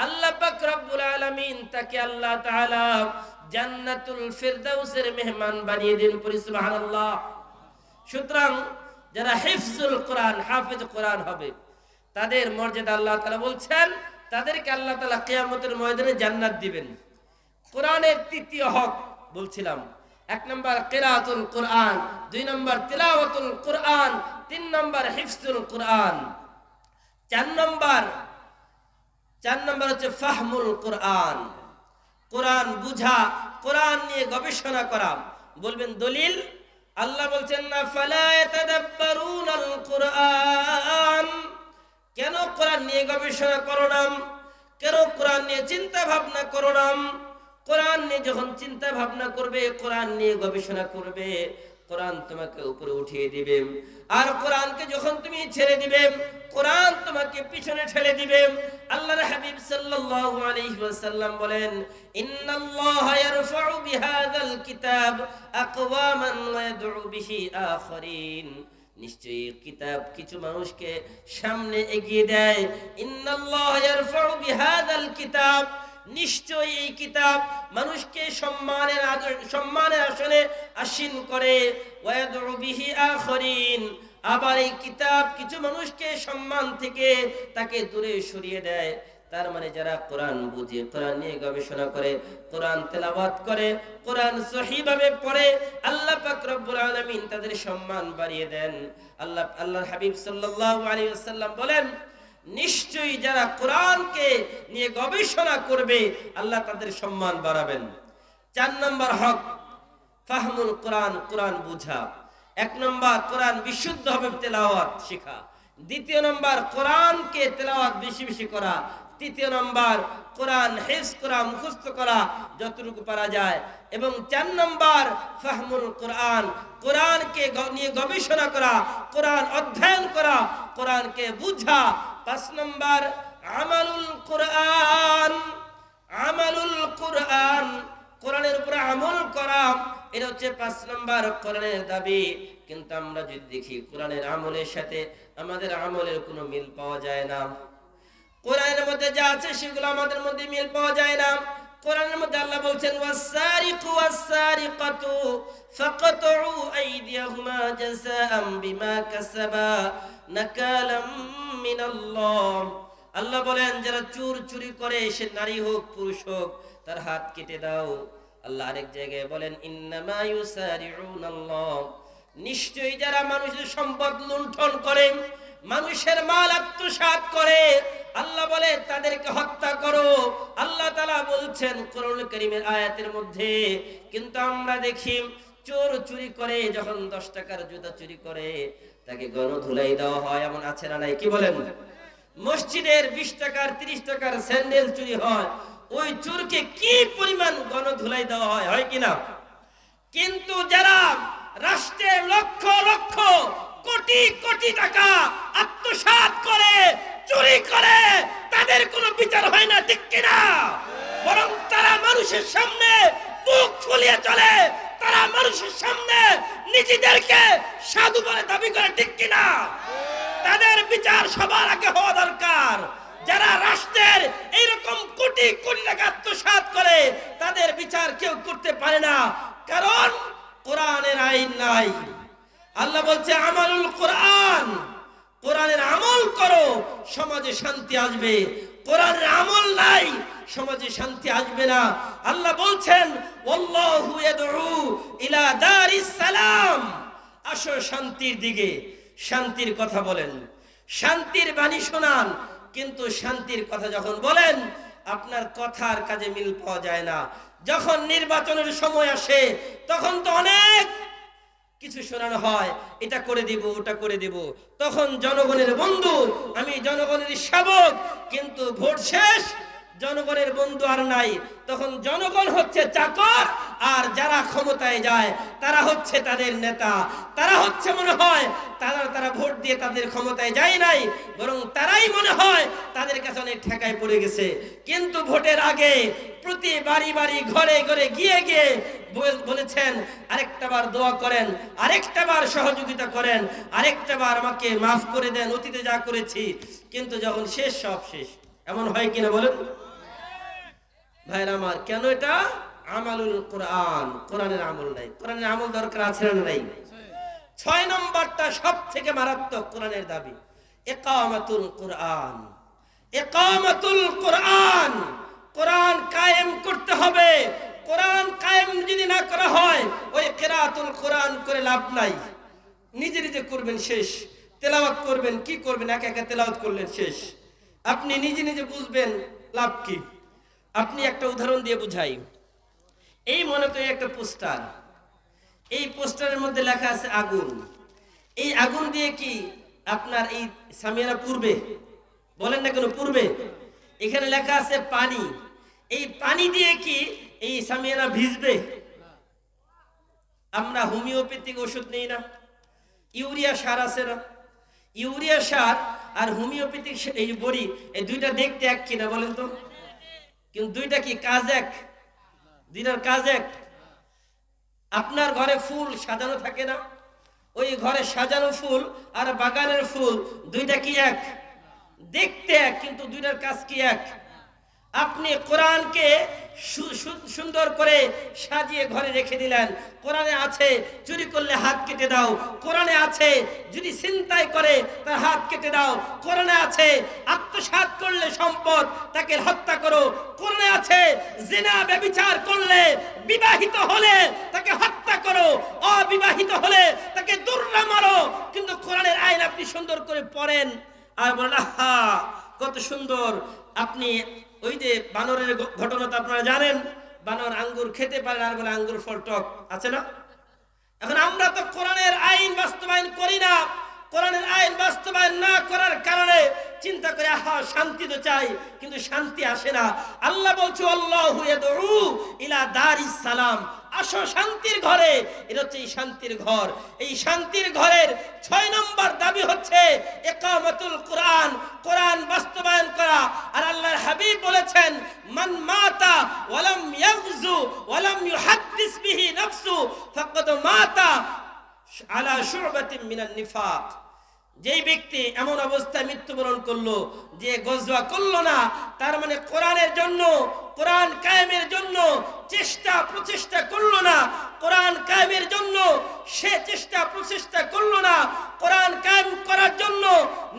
আল্লাহ পাক রব্বুল আলামিন তাকে আল্লাহ তাআলা জান্নাতুল ফিরদাউসের মেহমান বানিয়ে দেন। পড়ি সুবহানাল্লাহ। সুতরাং যারা হিফজুল কোরআন, হাফেজ কোরআন হবে, তাদের মর্যাদা আল্লাহ তাআলা বলছেন তাদেরকে আল্লাহ তাআলা কিয়ামতের ময়দানে জান্নাত দিবেন। কোরআনের তৃতীয় হক বলছিলাম, 1 নম্বর কিরাআতুল কোরআন, 2 নম্বর তিলাওয়াতুল কোরআন, 3 নম্বর হিফজুল কোরআন, 4 নম্বর হচ্ছে ফাহমুল কোরআন, কোরআন বুঝা, কোরআন নিয়ে গবেষণা করা। বলবেন দলিল? আল্লাহ বলছেন না ফালা ইয়াতাদাব্বারুনাল কোরআন, কেন কোরআন নিয়ে গবেষণা করো না, কেন কোরআন নিয়ে চিন্তা ভাবনা করো না? কোরআন নিয়ে যখন চিন্তা ভাবনা করবে, কোরআন নিয়ে গবেষণা করবে, কোরআন তোমাকে উপরে উঠিয়ে দিবে। আর কোরআনকে যখন তুমি ছেড়ে দিবে, কোরআন তোমাকে পিছনে ঠেলে দিবে। আল্লাহর হাবিব সাল্লাল্লাহু আলাইহি ওয়াসাল্লাম বলেন ইন্নাল্লাহা ইয়ারফাউ বিহাযাল কিতাব আকওয়ামান ওয়া ইয়াদউ বিহি আখারিন, নিশ্চয়ই কিতাব কিছু মানুষকে সামনে এগিয়ে দেয়। ইন্নাল্লাহা ইয়ারফাউ বিহাযাল কিতাব, নিশ্চয়ই এই কিতাব মানুষকে সম্মানের আসনে আসীন করে। ওয়া ইয়াদউ বিহি আখারিন, আবার এই কিতাব কিছু মানুষকে সম্মান থেকে তাকে দূরে সরিয়ে দেয়। তার মানে যারা কোরআন বুঝে, কোরআন নিয়ে গবেষণা করে, কোরআন তেলাওয়াত করে, কোরআন সহিভাবে পড়ে, আল্লাহ পাক রব্বুল আলামিন তাদের সম্মান বাড়িয়ে দেন। আল্লাহর হাবিব সাল্লাল্লাহু আলাইহি ওয়াসাল্লাম বলেন নিশ্চয়ই যারা কোরআনকে নিয়ে গবেষণা করবে আল্লাহ তাদের সম্মান বাড়াবেন। 4 নম্বর হক ফাহমুল কোরআন, কোরআন বুঝা। 1 নম্বর কোরআন বিশুদ্ধভাবে তেলাওয়াত শেখা, 2 নম্বর কোরআনকে তেলাওয়াত বেশি বেশি করা, 3 নম্বর কোরআন হিফজ করা, মুখস্থ করা যতটুকু পারা যায়, এবং 4 নম্বর ফাহমুল কোরআন, কোরআনকে নিয়ে গবেষণা করা, কোরআন অধ্যয়ন করা, কোরআনকে বুঝা। 5 নম্বর আমালুল কোরআন, আমালুল কোরআন, কোরআনের উপরে আমল করা, এটা হচ্ছে 5 নম্বর কোরআনের দাবি। কিন্তু আমরা যদি দেখি কোরআনের আমলের সাথে আমাদের আমলের কোনো মিল পাওয়া যায় না। কোরআনের মধ্যে যা আছে সেগুলো আমাদের মধ্যে মিল পাওয়া যায় না। কোরআনের মধ্যে আল্লাহ বলছেন ওয়াস-সারিকু ওয়াস-সারিকাতু ফাকতউ আইদিয়াহুমা জাযাআম বিমা কাসাবা নাকালাম মিনাল্লাহ। আল্লাহ বলেন যারা চুরি করে, সে নারী হোক পুরুষ হোক, তার হাত কেটে দাও। আল্লাহ আরেক জায়গায় বলেন ইন্নামা ইউসারিউনাল্লাহ, নিশ্চয়ই যারা মানুষের সম্পদ লুণ্ঠন করে, মানুষের মাল আত্মসাৎ করে, আল্লাহ বলে তাদেরকে হত্যা করো। আল্লাহ তাআলা বলছেন কোরআনুল কারীমের আয়াতের মধ্যে। কিন্তু আমরা দেখি চোর চুরি করে, যখন 10 টাকার জুতা চুরি করে তাকে গণধুলাই দেওয়া হয়, এমন আছে না নাই? কি বলেন? মসজিদের 20 টাকার 30 টাকার স্যান্ডেল চুরি হয়, ওই চোরকে কি পরিমাণ গণধুলাই দেওয়া হয়, হয় কিনা? কিন্তু যারা রাষ্ট্রের লক্ষ লক্ষ কোটি কোটি টাকা আত্মসাৎ করে, চুরি করে, তাদের কোনো বিচার হয় না, ঠিক কিনা? বরং তারা মানুষের সামনে বুক ফুলিয়ে চলে, তারা মানুষের সামনে নিজেদেরকে সাধু বলে দাবি করে, ঠিক কিনা? তাদের বিচার সবার আগে হওয়া দরকার। যারা রাষ্ট্রের এইরকম কোটি কোটি টাকা আত্মসাৎ করে তাদের বিচার কেউ করতে পারে না, কারণ কোরআনের আইন নাই। আল্লাহ বলছে আমালুল কোরআন, কোরআনের আমল করো, সমাজে শান্তি আসবে। কোরআনের আমল নাই, সমাজে শান্তি আসবে না। আল্লাহ বলছেন ওয়াল্লাহু ইয়াদউ ইলা দারিস সালাম, আসো শান্তির দিকে, শান্তির কথা বলেন, শান্তির বাণী শোনান। কিন্তু শান্তির কথা যখন বলেন আপনার কথার কাজে মিল পাওয়া যায় না। যখন নির্বাচনের সময় আসে তখন তো অনেক কিছু শোনানো হয়, এটা করে দিব ওটা করে দিব, তখন জনগণের বন্ধু, আমি জনগণের সেবক, কিন্তু ভোট শেষ জনগণের বন্ধু আর নাই। তখন জনগণ হচ্ছে চাকর, আর যারা ক্ষমতায় যায় তারা হচ্ছে তাদের নেতা। তারা হচ্ছে মনে হয় তারা ভোট দিয়ে তাদের ক্ষমতায় যায় নাই, বরং তারাই মনে হয় তাদের কাছে অনেক ঠেকায় পড়ে গেছে। কিন্তু ভোটের আগে প্রতি বাড়ি বাড়ি ঘরে ঘরে গিয়ে গিয়ে বলেছেন আরেকটা বার দোয়া করেন, আরেকটা বার সহযোগিতা করেন, আরেকটা বার আমাকে মাফ করে দেন অতীতে যা করেছি। কিন্তু যখন শেষ, সব শেষ। এমন হয় কিনা বলেন ভাইরা আমার? কেন? এটা আমালুল কোরআন, কোরআনের আমল নাই। কোরআনের আমল দরকার আছে না নাই? 6 নম্বরটা সব থেকে মারাত্মক কোরআনের দাবি, ইকামাতুল কোরআন। ইকামাতুল কোরআন, কোরআন কায়েম করতে হবে। কোরআন কায়েম যদি না করা হয়, ওই কিরাআতুল কোরআন করে লাভ নাই। নিজে নিজে করবেন শেষ, তেলাওয়াত করবেন, কি করবেন? একা একা তেলাওয়াত করলেন শেষ। আপনি নিজে নিজে বুঝবেন লাভ কি? আপনি একটা উদাহরণ দিয়ে বুঝাই। এই মনে করি একটা পোস্টার, এই পোস্টারের মধ্যে লেখা আছে আগুন। এই আগুন দিয়ে কি আপনার এই সামিয়ানা পুড়বে? বলেন না কেন পুড়বে? এখানে লেখা আছে পানি, এই পানি দিয়ে কি এই সামিয়ানা ভিজবে? আমরা হোমিওপ্যাথিক ওষুধ নেই না? ইউরিয়া সার আছে না? ইউরিয়া সার আর হোমিওপ্যাথিক এই বড়ি, এই দুইটা দেখতে এক কিনা বলেন তো? কিন্তু দুইটা কি কাজ এক? দুইটার কাজ এক। আপনার ঘরে ফুল সাজানো থাকে না? ওই ঘরে সাজানো ফুল আর বাগানের ফুল দুইটা কি এক? দেখতে এক, কিন্তু দুইটার কাজ কি এক? আপনি কোরআনকে সুন্দর করে সাজিয়ে ঘরে রেখে দিলেন। কোরআনে আছে চুরি করলে হাত কেটে দাও, কোরআনে আছে যদি ছিনতাই করে তার হাত কেটে দাও, কোরআনে আছে আত্মসাৎ করলে সম্পদ তাকে হত্যা করো, কোরআনে আছে জিনা ব্যভিচার করলে বিবাহিত হলে তাকে হত্যা করো, অবিবাহিত হলে তাকে দুর্রা মারো। কিন্তু কোরআনের আইন আপনি সুন্দর করে পড়েন আর বলেন আহা কত সুন্দর। আপনি ওই যে বানরের ঘটনা তো আপনারা জানেন, বানর আঙ্গুর খেতে পারে আর বলে আঙ্গুর ফল টক, আছে না? এখন আমরা তো কোরআনের আইন বাস্তবায়ন করি না। কোরআনের আইন বাস্তবায়ন না করার কারণে চিন্তা করে আহা শান্তি তো চাই, কিন্তু শান্তি আসে না। আল্লাহ বলছে আল্লাহু ইয়াদউ ইলা দারিস সালাম, আসো শান্তির ঘরে। এটা হচ্ছে এই শান্তির ঘর। এই শান্তির ঘরের 6 নম্বর দাবি হচ্ছে ইকামাতুল কোরআন, কোরআন বাস্তবায়ন করা। আর আল্লাহর হাবিব বলেছেন মান মাতা ওয়ালাম ইয়াগজু ওয়ালাম ইউহাদ্দিস বিহি নাফসু ফাকাদ মাতা আলা শুবাতিন মিনান নিফাক। যেই ব্যক্তি এমন অবস্থায় মৃত্যুবরণ করলো যে গজওয়া করলো না, তার মানে কোরআনের জন্য, কোরআন কায়েমের জন্য প্রচেষ্টা করলো না, কোরআন কায়েমের জন্য সে প্রচেষ্টা করলো না, কোরআন কায়েম করার জন্য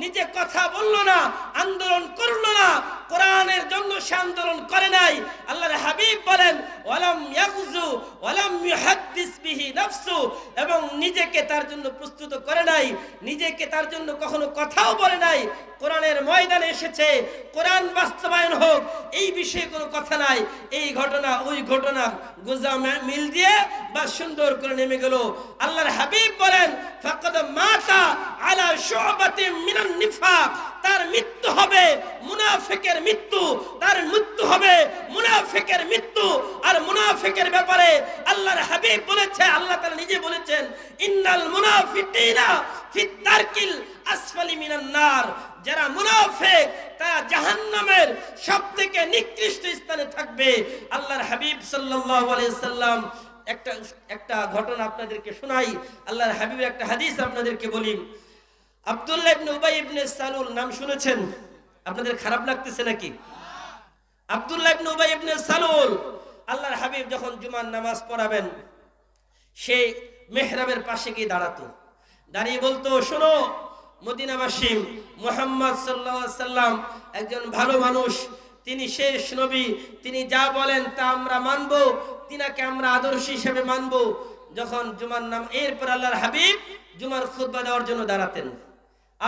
নিজে কথা বললো না, আন্দোলন করলো না, কোরআনের জন্য সে আন্দোলন করে নাই। আল্লাহর হাবিব বলেন ওয়ালাম ইয়াগজু ওয়ালাম ইউহাদ্দিস বিহি নাফসু, এবং নিজেকে তার জন্য প্রস্তুত করে নাই, নিজেকে তার জন্য কখনো কথাও বলে নাই। কোরআনের ময়দানে এসেছে কোরআন বাস্তবায়ন হোক, এই বিষয়ে কোনো কথা নাই। এই ঘটনা ওই ঘটনা গোজা মিল দিয়ে বা সুন্দর করে নেমে গেল। আল্লাহর হাবিব বলেন ফাকাদ মাতা আলা শুবাতিন মিনান নিফাক, তার মৃত্যু হবে মুনাফিকের মৃত্যু, তার মৃত্যু হবে মুনাফিকের মৃত্যু। আর মুনাফিকের ব্যাপারে আল্লাহর হাবিব বলেছে, আল্লাহ তাআলা নিজে বলেছেন ইন্নাল মুনাফিকিনা ফিত তারকিল আসফালি মিনান নার, যারা মুনাফিক তারা জাহান্নামের সবথেকে নিকৃষ্ট স্থানে থাকবে। আল্লাহর হাবিব সাল্লাল্লাহু আলাইহি সাল্লাম একটা ঘটনা আপনাদেরকে শোনাই। আল্লাহর হাবিবের একটা হাদিস আপনাদেরকে বলি। আব্দুল্লাহ ইবনে উবাই ইবনে সালুল নাম শুনেছেন? আপনাদের খারাপ লাগতেছে নাকি? আব্দুল্লাহ ইবনে উবাই ইবনে সালুল, আল্লাহর হাবিব যখন জুমার নামাজ পড়াবেন সে মেহরাবের পাশে গিয়ে দাঁড়াতো, দাঁড়িয়ে বলতো শোনো মদিনাবাসী, মুহাম্মদ সাল্লাল্লাহু আলাইহি সাল্লাম একজন ভালো মানুষ, তিনি শেষ নবী, তিনি যা বলেন তা আমরা মানব, তিনাকে আমরা আদর্শ হিসেবে মানব। যখন জুমার নাম এরপর আল্লাহর হাবিব জুমার খুতবা দেওয়ার জন্য দাঁড়াতেন,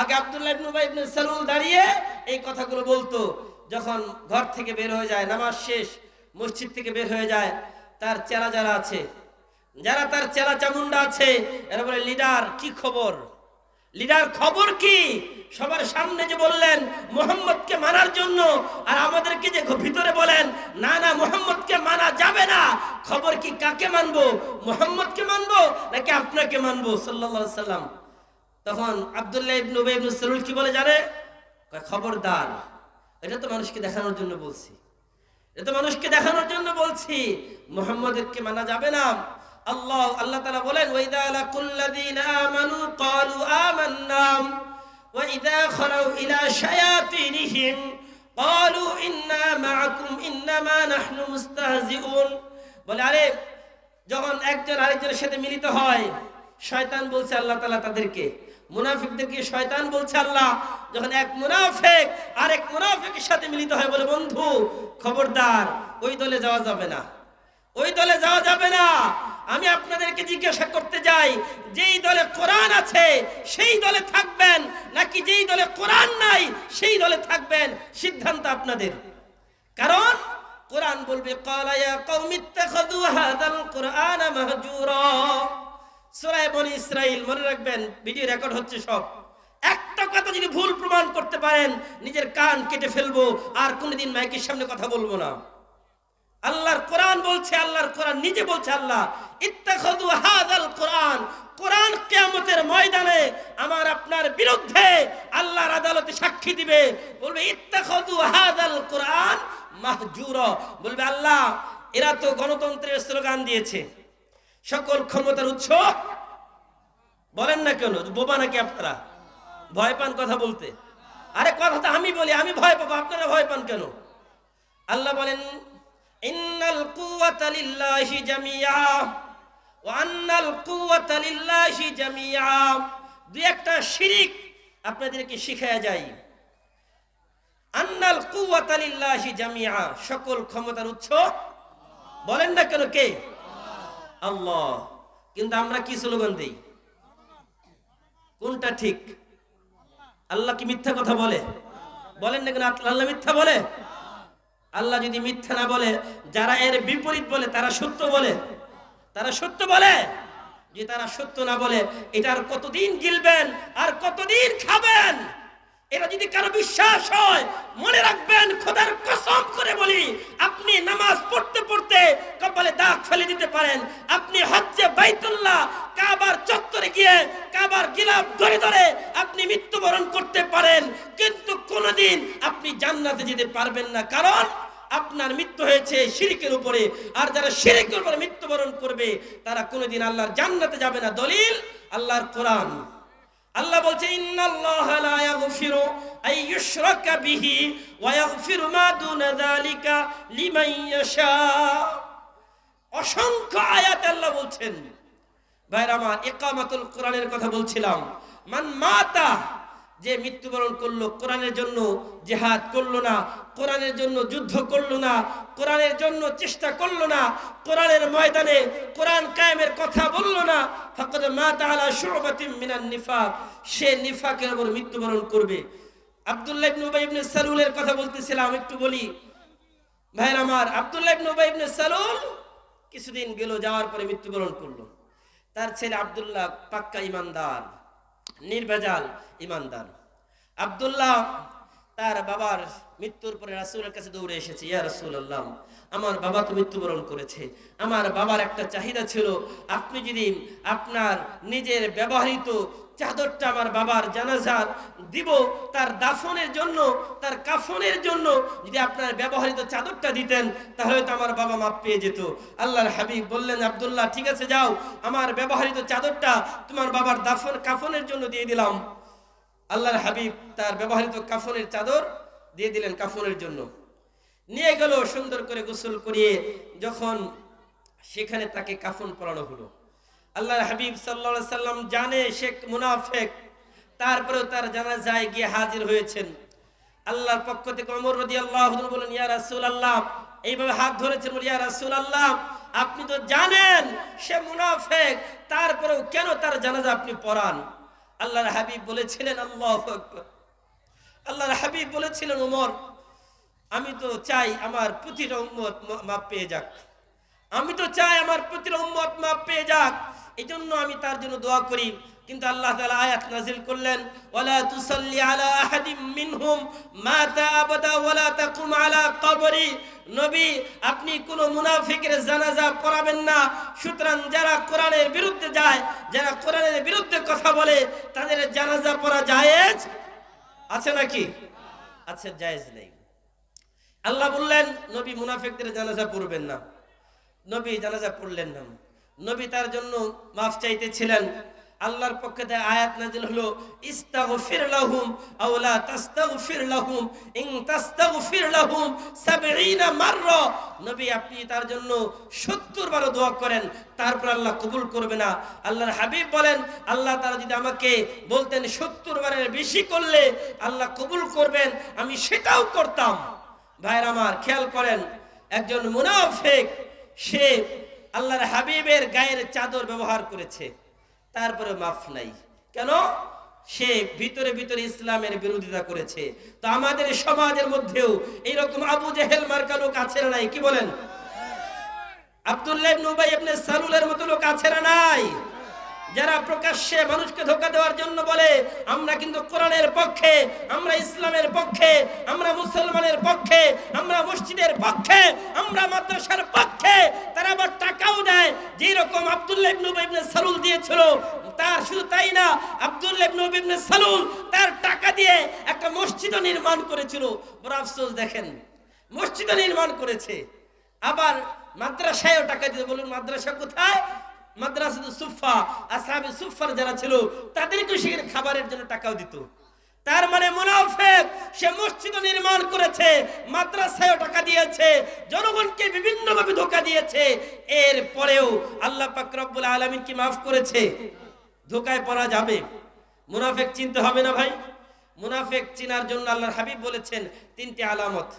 আগে আব্দুল্লাহ ইবনে উবাই ইবনে সালুল দাঁড়িয়ে এই কথাগুলো বলতো। যখন ঘর থেকে বের হয়ে যায়, নামাজ শেষ, মসজিদ থেকে বের হয়ে যায়, তার চেলা যারা আছে, যারা তার চেলা চামুন্ডা আছে, এরা বলে, লিডার কি খবর, লিডার খবর কি? সবার সামনে যে বললেন মুহাম্মদকে মানার জন্য, আর আমাদেরকে যে ভিতরে বলেন না না মুহাম্মদকে মানা যাবে না, খবর কি? কাকে মানবো? মুহাম্মদকে মানবো নাকি আপনাকে মানবো সাল্লাল্লাহু আলাইহি সাল্লাম? তখন আব্দুল্লাহ ইবনে উবাই ইবনে সালুল কি বলে জানে? খবরদার, এটা তো মানুষকে দেখানোর জন্য বলছি, এটা তো মানুষকে দেখানোর জন্য বলছি, মুহাম্মদকে মানা যাবে না। আল্লাহ তাআলা বলেন, ওয়াইদা লাকুল্লাযীনা আমানু ক্বালু আমান্না ওয়াইদা খালাউ ইলা শায়াতিনহিম ক্বালু ইন্না মাআকুম ইন্নামা নাহনু মুস্তাহজিউন। বলে, আরে যখন একজন আরেকজনের সাথে মিলিত হয়, শয়তান বলছে আল্লাহ তাআলা তাদেরকে, মুনাফিকদেরকে শয়তান বলছে আল্লাহ, যখন এক মুনাফিক আরেক মুনাফিকের সাথে মিলিত হয়, বলে, বন্ধু খবরদার, ওই দলে যাওয়া যাবে না, ওই দলে যাওয়া যাবে না। আমি আপনাদেরকে জিজ্ঞাসা করতে যাই, যেই দলে কোরআন আছে সেই দলে থাকবেন নাকি যেই দলে কোরআন নাই সেই দলে থাকবেন, সিদ্ধান্ত আপনাদের। কারণ কোরআন বলবে, ক্বালা ইয়া কওমি ইত্তাখাযু হাযাল কুরআনা মাহজুরা। সূরা বনী ইসরাঈল, মনে রাখবেন, ভিডিও রেকর্ড হচ্ছে সব। একটা কথা যদি ভুল প্রমাণ করতে পারেন, নিজের কান কেটে ফেলবো, আর কোনোদিন মাইকের সামনে কথা বলবো না। আল্লাহর কোরআন বলছে, আল্লাহর কোরআন নিজে বলছে, আল্লাহ ইত্তাখাযু হাযাল কুরআন, কোরআন কিয়ামতের ময়দানে আমার আপনার বিরুদ্ধে আল্লাহর আদালতে সাক্ষী দিবে, বলবে ইত্তাখাযু হাযাল কুরআন মাহজুরা। বলবে, আল্লাহ এরা তো গণতন্ত্রের স্লোগান দিয়েছে, সকল ক্ষমতার উৎস। বলেন না কেন, বোবা নাকি আপনারা? ভয় পান কথা বলতে? আরে কথা তো আমি বলি, আমি ভয় পাবো, আপনারা ভয় পান কেন? আল্লাহ বলেন, ইন্নাল কুওয়াতা লিল্লাহি জামিআ ওয়া আন্নাল কুওয়াতা লিল্লাহি জামিআ। দুই একটা শিরক আপনাদেরকে শিখায়া যাই। আন্নাল কুওয়াতা লিল্লাহি জামিআ, সকল ক্ষমতার উৎস। বলেন না কেন, কে? আল্লাহ। কিন্তু আমরা কি স্লোগান দেই? কোনটা ঠিক? আল্লাহ কি মিথ্যা কথা বলে? বলেন না কেন, আল্লাহ মিথ্যা বলে? আল্লাহ যদি মিথ্যা না বলে, যারা এর বিপরীত বলে তারা সত্য বলে, তারা সত্য বলে। যে তারা সত্য না বলে, এটা আর কতদিন গিলবেন আর কতদিন খাবেন? এটা যদি কারো বিশ্বাস হয়, মনে রাখবেন, খোদার কসম করে বলি, আপনি নামাজ পড়তে পড়তে কপালে দাগ ফেলে দিতে পারেন, আপনি হজ্জে বাইতুল্লাহ কাবার চত্বরে গিয়ে কাবার গিলাফ ধরে ধরে আপনি মৃত্যুবরণ করতে পারেন, কিন্তু কোনোদিন আপনি জান্নাতে যেতে পারবেন না। কারণ আপনার মৃত্যু হয়েছে শিরকের উপরে, আর যারা শিরকের উপরে মৃত্যুবরণ করবে তারা কোনোদিন আল্লাহর জান্নাতে যাবে না। দলিল আল্লাহর কোরআন। আল্লাহ বলছে, ইন্নাল্লাহা লা ইয়াগফিরু আন ইউশরাকা বিহি ওয়া ইয়াগফিরু মা দুনা যালিকা লিমান ইয়াশা। অসংখ্য আয়াত আল্লাহ বলছেন। ভাইরা আমার, ইকামাতুল কোরআনের কথা বলছিলাম। মান মাতা, যে মৃত্যুবরণ করলো, কোরআনের জন্য জিহাদ করলো না, কোরআনের জন্য যুদ্ধ করলো না, কোরআনের জন্য চেষ্টা করলো না, কোরআনের ময়দানে কোরআন কায়েমের কথা বললো না, ফাকাদ মাতা আলা শুবাতিন মিনান নিফাক, সে নিফাকের উপর মৃত্যুবরণ করবে। আব্দুল্লাহ ইবনে উবাই ইবনে সালুলের কথা বলতেছিলাম, একটু বলি ভাইরা আমার। আব্দুল্লাহ ইবনে উবাই ইবনে সালুল কিছুদিন গেল, যাওয়ার পরে মৃত্যুবরণ করলো। তার ছেলে আব্দুল্লাহ পাক্কা ইমানদার, নির্ভেজাল ইমানদার। আব্দুল্লাহ তার বাবার মৃত্যুর পরে রাসূলের কাছে দৌড়ে এসেছে, ইয়া রাসূলুল্লাহ, আমার বাবা তো মৃত্যুবরণ করেছে, আমার বাবার একটা চাহিদা ছিল, আপনি যদি আপনার নিজের ব্যবহৃত চাদরটা আমার বাবার জানাজার দিব, তার দাফনের জন্য, তার কাফনের জন্য যদি আপনার ব্যবহৃত চাদরটা দিতেন, তাহলে তো আমার বাবা মাপ পেয়ে যেত। আল্লাহর হাবিব বললেন, আব্দুল্লাহ ঠিক আছে, যাও, আমার ব্যবহৃত চাদরটা তোমার বাবার কাফনের জন্য দিয়ে দিলাম। আল্লাহর হাবিব তার ব্যবহৃত কাফনের চাদর দিয়ে দিলেন কাফনের জন্য। নিয়ে গেল, সুন্দর করে গোসল করিয়ে যখন সেখানে তাকে কাফন পরানো হলো, আল্লাহর হাবিব সাল্লাল্লাহু আলাইহি সাল্লাম জানে সে মুনাফিক, তারপরেও তার জানাজায় গিয়ে হাজির হয়েছেন। আল্লাহর পক্ষ থেকে ওমর রাদিয়াল্লাহু আনহু বলেন, ইয়া রাসূলুল্লাহ, এইভাবে হাত ধরেছেন, বলি, ইয়া রাসূলুল্লাহ, আপনি তো জানেন সে মুনাফিক, তারপরেও কেন তার জানাজা আপনি পড়ান? আল্লাহর হাবিব বলেছিলেন, আল্লাহু আকবার, আল্লাহর হাবিব বলেছিলেন, ওমর আমি তো চাই আমার প্রতিটা উম্মত মাপ পেয়ে যাক, আমি তো চাই আমার প্রতিটা উম্মত মাপ পেয়ে যাক, এজন্য আমি তার জন্য দোয়া করি। কিন্তু আল্লাহ তাআলা আয়াত নাযিল করলেন, ওয়ালা তুসাল্লি আলা আহাদিম মিনহুম মাতা আবাদা ওয়ালা তাকুম আলা কবরি। নবী আপনি কোন মুনাফিকের জানাজা পড়াবেন না। সুতরাং যারা কোরআনের বিরুদ্ধে যায়, যারা কোরআনের বিরুদ্ধে কথা বলে, তাদের জানাজা পড়া জায়েজ আছে নাকি? আচ্ছা, জায়েজ নেই। আল্লাহ বললেন নবী মুনাফিকদের জানাজা পড়বেন না। নবী জানাজা পড়লেন না। নবী তার জন্য মাফ চাইতেছিলেন। আল্লাহর পক্ষ থেকে আয়াত নাযিল হলো, ইস্তাগফির লাহুম আও লা তাস্তাগফির লাহুম ইন তাস্তাগফির লাহুম ৭০ মাররা। নবী আপনি তার জন্য ৭০ বার দোয়া করেন, তারপর আল্লাহ কবুল করবে না। আল্লাহর হাবিব বলেন, আল্লাহ তাআলা যদি আমাকে বলতেন ৭০ বারের বেশি করলে আল্লাহ কবুল করবেন, আমি সেটাও করতাম। ভাইরা আমার খেয়াল করেন, একজন মুনাফিক সে আল্লাহর হাবিবের গায়ের চাদর ব্যবহার করেছে, তারপরে মাফ নাই কেন? সে ভিতরে ভিতরে ইসলামের বিরোধিতা করেছে। তো আমাদের সমাজের মধ্যেও এইরকম আবু জেহেল মার্কা লোক আছে না নাই? কি বলেন? আব্দুল্লাহ ইবনে উবাই ইবনে সালুলের মতো লোক আছে না নাই? যারা প্রকাশ্যে মানুষকে ধোঁকা দেওয়ার জন্য বলে আমরা কিন্তু কোরআনের পক্ষে, আমরা ইসলামের পক্ষে, আমরা মুসলমানের পক্ষে, আমরা মসজিদের পক্ষে, আমরা মাদ্রাসার পক্ষে। তারা আবার টাকাও দেয়, যেই রকম আব্দুল্লাহ ইবনে উবাই ইবনে সালুল দিয়েছিল। তার শুধু তাই না, আব্দুল্লাহ ইবনে উবাই ইবনে সালুল তার টাকা দিয়ে একটা মসজিদও নির্মাণ করেছিল। বড় আফসোস, দেখেন মসজিদও নির্মাণ করেছে, আবার মাদ্রাসায়ও টাকা দিয়ে। বলুন মাদ্রাসা কোথায়? মাদ্রাসাতুস সুফা, আসহাবে সুফার যারা ছিল তাদেরকে সেখানে খাবারের জন্য টাকাও দিত। তার মানে মুনাফিক সে মসজিদ নির্মাণ করেছে, মাদ্রাসায়ও টাকা দিয়েছে, জনগণকে বিভিন্ন ভাবে ধোঁকা দিয়েছে। এর পরেও আল্লাহ পাক রব্বুল আলামিন কি মাফ করেছে? ধোঁকায় পড়া যাবে? মুনাফিক চিনতে হবে না ভাই। মুনাফিক চিনার জন্য আল্লাহর হাবিব বলেছেন ৩টি আলামত,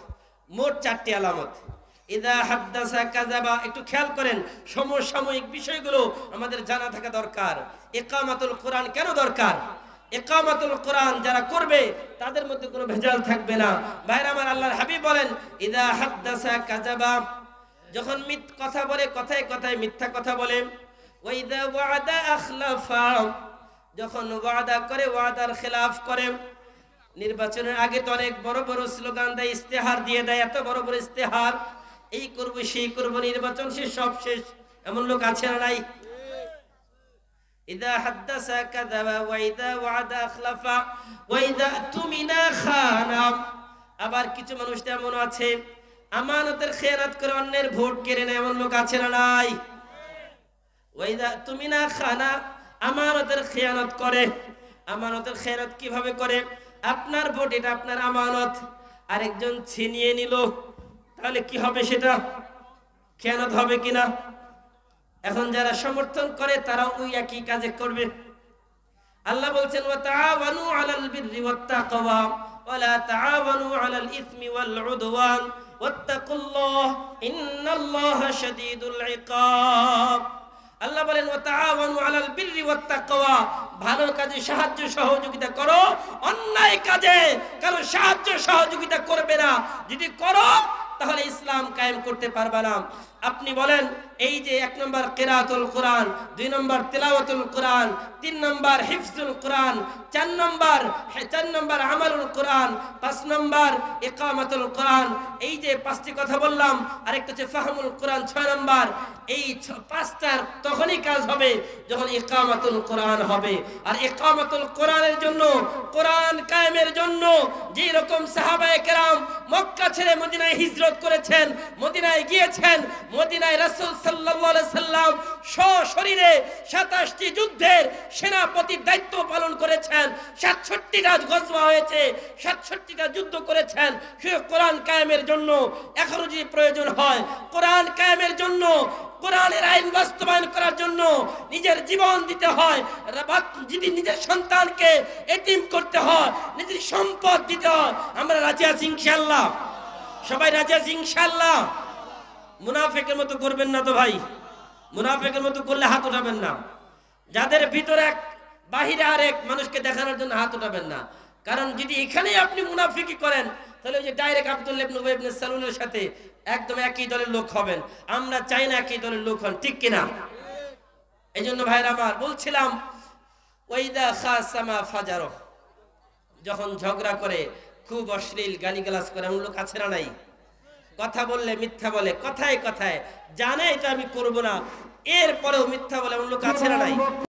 মোট ৪টি আলামত। ইদা হাদ্দাসা কাযাবা। একটু খেয়াল করেন, সমসাময়িক বিষয়গুলো আমাদের জানা থাকা দরকার। ইকামাতুল কোরআন কেন দরকার? ইকামাতুল কোরআন যারা করবে তাদের মধ্যে কোনো ভেজাল থাকবে না। ভাইরা আমার, আল্লাহর হাবিব বলেন ইদা হাদ্দাসা কাযাবা, যখন কথা বলে কথায় কথায় মিথ্যা কথা বলে। ওয়া ইদা ওয়াদা আখলাফা, যখন ওয়াদা করে ওয়াদার খেলাফ করে। নির্বাচনের আগে তো অনেক বড় বড় স্লোগান দেয়, ইস্তেহার দিয়ে দেয়, এত বড় বড় ইস্তেহার, এই করব সেই করব, নির্বাচন শেষ, সব শেষ। এমন লোক আছে না নাই? ইদা হাদ্দাসা কাযাবা ওয়া ইদা ওয়াদা আখলাফা ওয়া ইদা তুমিনা খানা। আবার কিছু মানুষ এমন আছে আমানতের খেয়ানত করে অন্যের ভোট কেড়ে নেয়, এমন লোক আছে না নাই? ওয়া ইদা তুমিনা খানা, আমানতের খেয়ানত করে। আমানতের খেয়ানত কিভাবে করে? আপনার ভোট, এটা আপনার আমানত, আরেকজন ছিনিয়ে নিল, তাহলে কি হবে? সেটা খেয়ানত হবে কিনা? এখন যারা সমর্থন করে তারা ওই একই কাজে করবে। আল্লাহ বলছেন ওয়া তাআওয়ানু আলাল বিররি ওয়াত তাকওয়া ওয়া লা তাআওয়ানু আলাল ইসমি ওয়াল উদওয়ান ওয়াত্তাকুল্লাহ ইন্নাল্লাহা শাদীদুল ইকাব। আল্লাহ বলেন ওয়া তাআওয়ানু আলাল বিররি ওয়াত তাকওয়া, ভালো কাজে সাহায্য সহযোগিতা করো, অন্যায় কাজে কারো সাহায্য সহযোগিতা করবে না। যদি করো তাহলে ইসলাম কায়েম করতে পারবে না। আপনি বলেন এই যে ১ নম্বর কিরাআতুল কোরআন, ২ নম্বর তিলাওয়াতুল কোরআন, ৩ নম্বর হিফজুল কোরআন, ৪ নম্বর আমালুল কোরআন, ৫ নম্বর ইকামাতুল কোরআন। এই যে ৫টি কথা বললাম, আরেকটা হচ্ছে ফাহমুল কোরআন ৬ নম্বর। এই ৫টার তখনই কাজ হবে যখন ইকামাতুল কোরআন হবে। আর ইকামাতুল কোরআনের জন্য, কোরআন কায়েমের জন্য যে রকম সাহাবায়ে কেরাম মক্কা ছেড়ে মদিনায় হিজরত করেছেন, মদিনায় গিয়েছেন, মদিনায় রাসূল সাল্লাল্লাহু আলাইহি সাল্লাম সশরীরে ২৭টি যুদ্ধের সেনাপতির দায়িত্ব পালন করেছেন। ৬৭টা গজওয়া হয়েছে, ৬৭টা যুদ্ধ করেছেন শুধু কোরআন কায়েমের জন্য। এখনো যদি প্রয়োজন হয় কোরআন কায়েমের জন্য, কোরআনের আইন বাস্তবায়ন করার জন্য নিজের জীবন দিতে হয়, যদি নিজের সন্তানকে এতিম করতে হয়, নিজের সম্পদ দিতে হয়, আমরা রাজি আছি ইনশাআল্লাহ? সবাই রাজি আছি ইনশাআল্লাহ? মুনাফিকের মতো করবেন না তো ভাই। মুনাফিকের মতো করলে হাত উঠাবেন না। যাদের ভিতরে বাহিরে আরেক মানুষকে দেখানোর জন্য হাত উঠাবেন না, কারণ যদি এখানেই আপনি মুনাফিকি করেন তাহলে ওই যে ডাইরেক্ট আব্দুল্লাহ ইবনে উবাই ইবনে সালুলের সাথে একদম একই দলের লোক হবেন। আমরা চাই না একই দলের লোক হন, ঠিক কিনা? এই জন্য ভাইরা আমার বলছিলাম, ওয়াইদা খাসামা ফাজারহ, যখন ঝগড়া করে খুব অশ্লীল গালিগালাজ করে এমন লোক আছে না নাই? কথা বললে মিথ্যা বলে, কথায় কথায় জানে এটা আমি করব না, এরপরেও মিথ্যা বলে এমন লোক আছে না নাই?